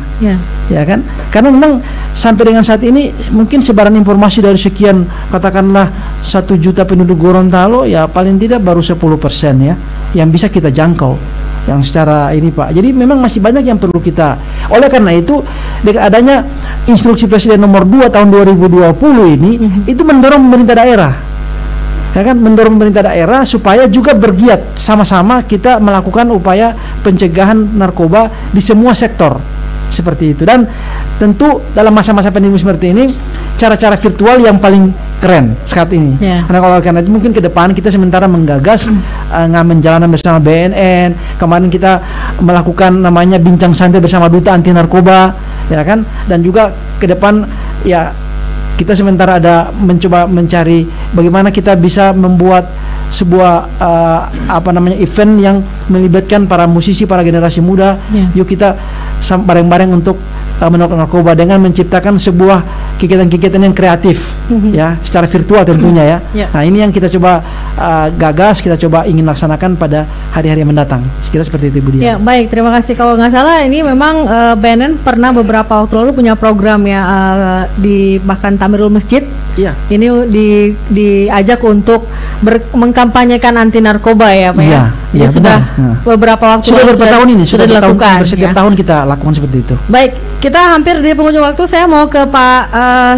ya kan, karena memang sampai dengan saat ini mungkin sebaran informasi dari sekian katakanlah 1 juta penduduk Gorontalo ya paling tidak baru 10% ya yang bisa kita jangkau yang secara ini Pak. Jadi memang masih banyak yang perlu kita. Oleh karena itu dengan adanya instruksi Presiden nomor 2 tahun 2020 ini itu mendorong pemerintah daerah ya kan, mendorong pemerintah daerah supaya juga bergiat sama-sama kita melakukan upaya pencegahan narkoba di semua sektor seperti itu. Dan tentu dalam masa-masa pandemi seperti ini cara-cara virtual yang paling keren saat ini. Karena itu mungkin ke depan kita sementara menggagas ngamen jalanan bersama BNN. Kemarin kita melakukan namanya bincang santai bersama Duta Anti Narkoba ya kan, dan juga ke depan ya kita sementara ada mencoba mencari bagaimana kita bisa membuat sebuah event yang melibatkan para musisi, para generasi muda. Yuk kita bareng-bareng untuk menolak narkoba dengan menciptakan sebuah kegiatan-kegiatan yang kreatif ya, secara virtual tentunya ya. Nah, ini yang kita coba gagas, kita coba ingin laksanakan pada hari-hari yang mendatang. Kira seperti itu Bu Dia. Ya, baik, terima kasih. Kalau nggak salah ini memang BNN pernah beberapa waktu lalu punya program ya di bahkan Tamirul Masjid. Ini diajak untuk mengkampanyekan anti narkoba ya Pak ya. Ini sudah beberapa waktu sudah beberapa tahun ini sudah dilakukan. Setiap tahun kita lakukan seperti itu. Baik, kita hampir di penghujung waktu. Saya mau ke Pak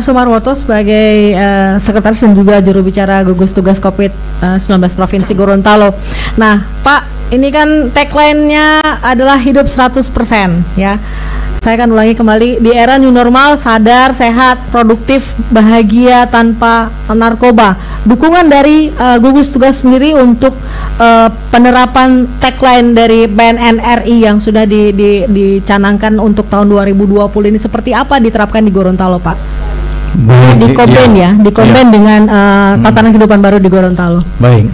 Sumarwoto sebagai sekretaris dan juga juru bicara gugus tugas COVID-19 Provinsi Gorontalo. Nah, Pak, ini kan tagline-nya adalah hidup 100% ya. Saya akan ulangi kembali, di era new normal, sadar, sehat, produktif, bahagia tanpa narkoba. Dukungan dari gugus tugas sendiri untuk penerapan tagline dari BNN RI yang sudah dicanangkan untuk tahun 2020 ini seperti apa diterapkan di Gorontalo, Pak? Dikomben dengan tatanan kehidupan baru di Gorontalo. Baik,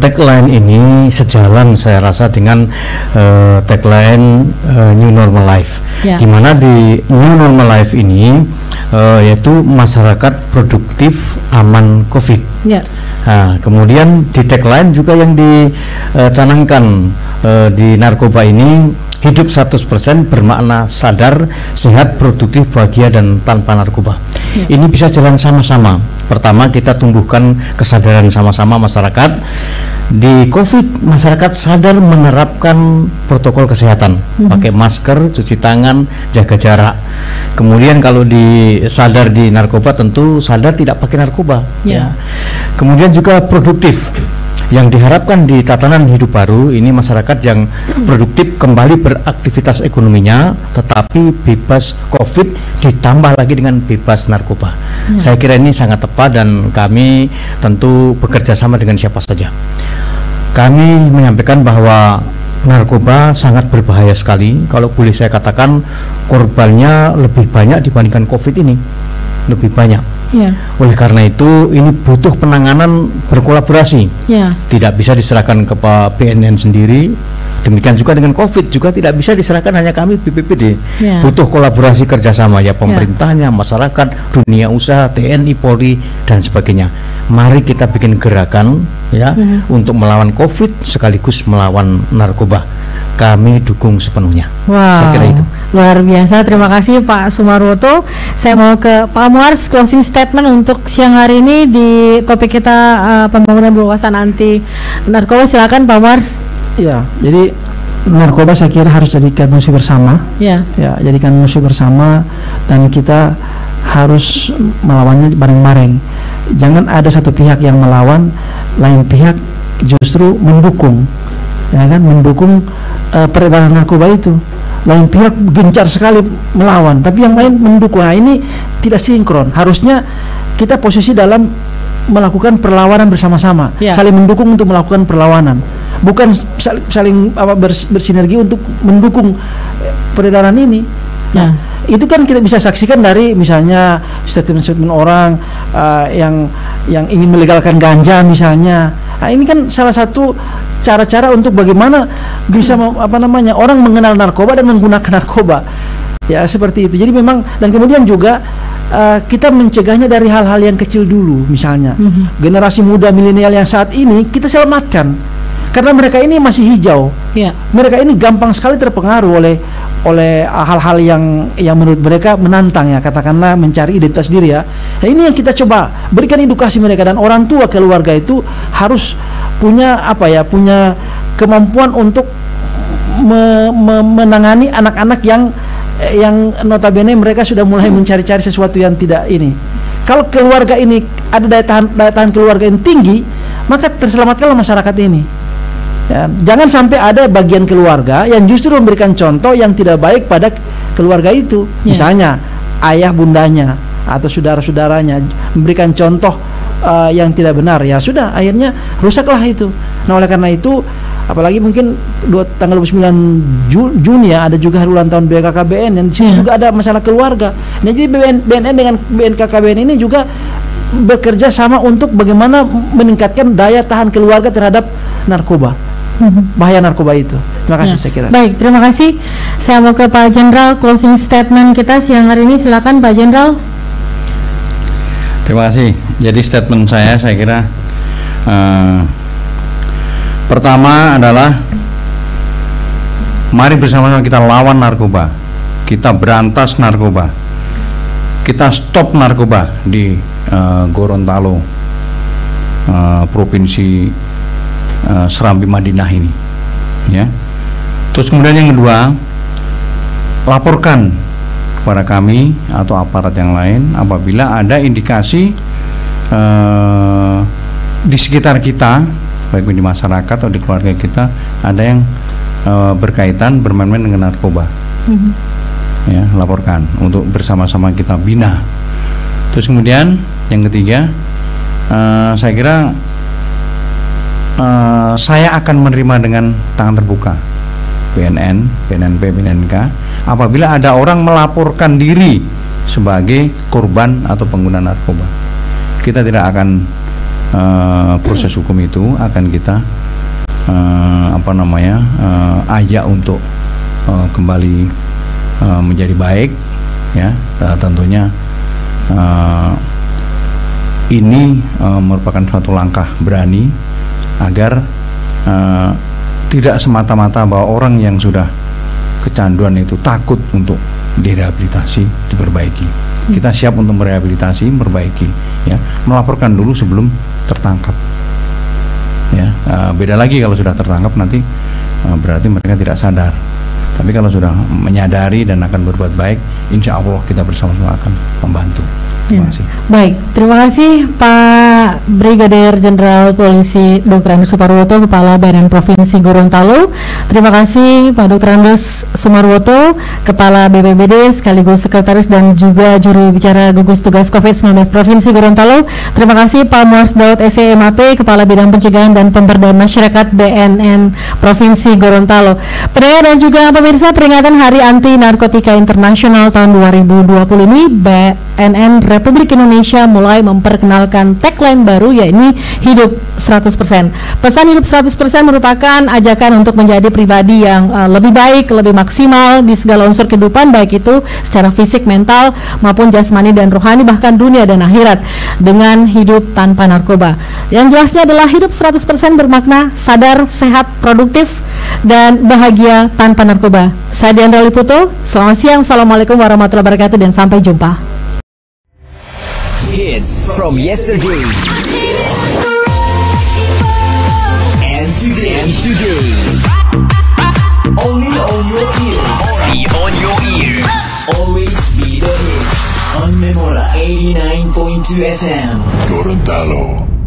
tagline ini sejalan saya rasa dengan tagline New Normal Life, di mana di New Normal Life ini yaitu masyarakat produktif aman COVID. Nah, kemudian di tagline juga yang dicanangkan di narkoba ini, hidup 100% bermakna sadar, sehat, produktif, bahagia, dan tanpa narkoba. Ini bisa jalan sama-sama. Pertama, kita tumbuhkan kesadaran sama-sama masyarakat. Di COVID, masyarakat sadar menerapkan protokol kesehatan, pakai masker, cuci tangan, jaga jarak. Kemudian kalau sadar di narkoba, tentu sadar tidak pakai narkoba. Kemudian juga produktif. Yang diharapkan di tatanan hidup baru ini, masyarakat yang produktif kembali beraktivitas ekonominya, tetapi bebas COVID ditambah lagi dengan bebas narkoba. Saya kira ini sangat tepat dan kami tentu bekerja sama dengan siapa saja. Kami menyampaikan bahwa narkoba sangat berbahaya sekali. Kalau boleh saya katakan, korbannya lebih banyak dibandingkan COVID ini, lebih banyak. Oleh karena itu ini butuh penanganan berkolaborasi. Tidak bisa diserahkan ke BNN sendiri. Demikian juga dengan COVID juga tidak bisa diserahkan hanya kami BPPD. Butuh kolaborasi kerjasama ya, pemerintahnya, masyarakat, dunia usaha, TNI, Polri, dan sebagainya. Mari kita bikin gerakan untuk melawan COVID sekaligus melawan narkoba. Kami dukung sepenuhnya. Saya kira itu. Luar biasa, terima kasih Pak Sumarwoto. Saya mau ke Pak Muars, closing statement untuk siang hari ini di topik kita pembangunan berwawasan anti narkoba. Silakan Pak Muars. Ya, jadi narkoba saya kira harus jadikan musuh bersama. Jadikan musuh bersama dan kita harus melawannya bareng-bareng. Jangan ada satu pihak yang melawan, lain pihak justru mendukung, mendukung peredaran narkoba itu. Lain pihak gencar sekali melawan, tapi yang lain mendukung. Nah, ini tidak sinkron. Harusnya kita posisi dalam melakukan perlawanan bersama-sama, saling mendukung untuk melakukan perlawanan, bukan saling bersinergi untuk mendukung peredaran ini. Nah, itu kan kita bisa saksikan dari misalnya statement-statement orang yang ingin melegalkan ganja misalnya. Nah, ini kan salah satu cara-cara untuk bagaimana bisa orang mengenal narkoba dan menggunakan narkoba. Ya, seperti itu. Jadi memang, dan kemudian juga kita mencegahnya dari hal-hal yang kecil dulu. Misalnya generasi muda milenial yang saat ini kita selamatkan, karena mereka ini masih hijau. Mereka ini gampang sekali terpengaruh oleh hal-hal yang menurut mereka menantang, ya, katakanlah mencari identitas diri, ya. Nah, ini yang kita coba berikan edukasi mereka, dan orang tua keluarga itu harus punya punya kemampuan untuk menangani anak-anak yang notabene mereka sudah mulai mencari-cari sesuatu yang tidak ini. Kalau keluarga ini ada daya tahan keluarga yang tinggi, maka terselamatkanlah masyarakat ini. Ya, jangan sampai ada bagian keluarga yang justru memberikan contoh yang tidak baik pada keluarga itu. Misalnya ayah bundanya atau saudara-saudaranya memberikan contoh yang tidak benar, ya sudah, akhirnya rusaklah itu. Nah, oleh karena itu, apalagi mungkin tanggal 29 Juni ya, ada juga hari ulang tahun BNKKBN, yang di sini juga ada masalah keluarga. Nah, jadi BNN dengan BNKKBN ini juga bekerja sama untuk bagaimana meningkatkan daya tahan keluarga terhadap narkoba, bahaya narkoba itu. Terima kasih, saya kira. Baik, terima kasih. Saya mau ke Pak Jenderal, closing statement kita siang hari ini. Silakan Pak Jenderal. Terima kasih. Jadi statement saya kira pertama adalah mari bersama-sama kita lawan narkoba, kita berantas narkoba, kita stop narkoba di Gorontalo, provinsi Serambi Madinah ini, ya. Terus kemudian yang kedua, laporkan kepada kami atau aparat yang lain apabila ada indikasi di sekitar kita, baik di masyarakat atau di keluarga kita, ada yang berkaitan bermain-main dengan narkoba. ya, laporkan untuk bersama-sama kita bina. Terus kemudian yang ketiga, saya kira saya akan menerima dengan tangan terbuka BNN, BNNP, BNNK apabila ada orang melaporkan diri sebagai korban atau pengguna narkoba. Kita tidak akan proses hukum itu akan kita ajak untuk kembali menjadi baik, ya. Tentunya ini merupakan suatu langkah berani agar tidak semata-mata bahwa orang yang sudah kecanduan itu takut untuk direhabilitasi, diperbaiki. Kita siap untuk merehabilitasi, memperbaiki, ya, melaporkan dulu sebelum tertangkap. Ya, beda lagi kalau sudah tertangkap nanti berarti mereka tidak sadar. Tapi kalau sudah menyadari dan akan berbuat baik, insya Allah kita bersama-sama akan membantu. Terima kasih. Baik, terima kasih Pak Brigadir Jenderal Polisi Dr. Andes Suparwoto, Kepala BNN Provinsi Gorontalo. Terima kasih Pak Dr. Andes Sumarwoto, Kepala BPBD sekaligus Sekretaris dan juga Juru Bicara Gugus Tugas COVID-19 Provinsi Gorontalo. Terima kasih Pak Muars Daud SEMAP, Kepala Bidang Pencegahan dan Pemberdayaan Masyarakat BNN Provinsi Gorontalo. Pendengar dan juga pemirsa, peringatan Hari Anti Narkotika Internasional tahun 2020 ini BNN Republik Indonesia mulai memperkenalkan tagline baru, yakni Hidup 100%. Pesan Hidup 100% merupakan ajakan untuk menjadi pribadi yang lebih baik, lebih maksimal di segala unsur kehidupan, baik itu secara fisik, mental, maupun jasmani dan rohani, bahkan dunia dan akhirat, dengan hidup tanpa narkoba. Yang jelasnya adalah hidup 100% bermakna sadar, sehat, produktif, dan bahagia tanpa narkoba. Saya Diandra Liputo, selamat siang, assalamualaikum warahmatullahi wabarakatuh, dan sampai jumpa. Hits from yesterday and today. Only on your ears. Only on your ears. Always be the hit on Memora 89.2 FM. Gorontalo.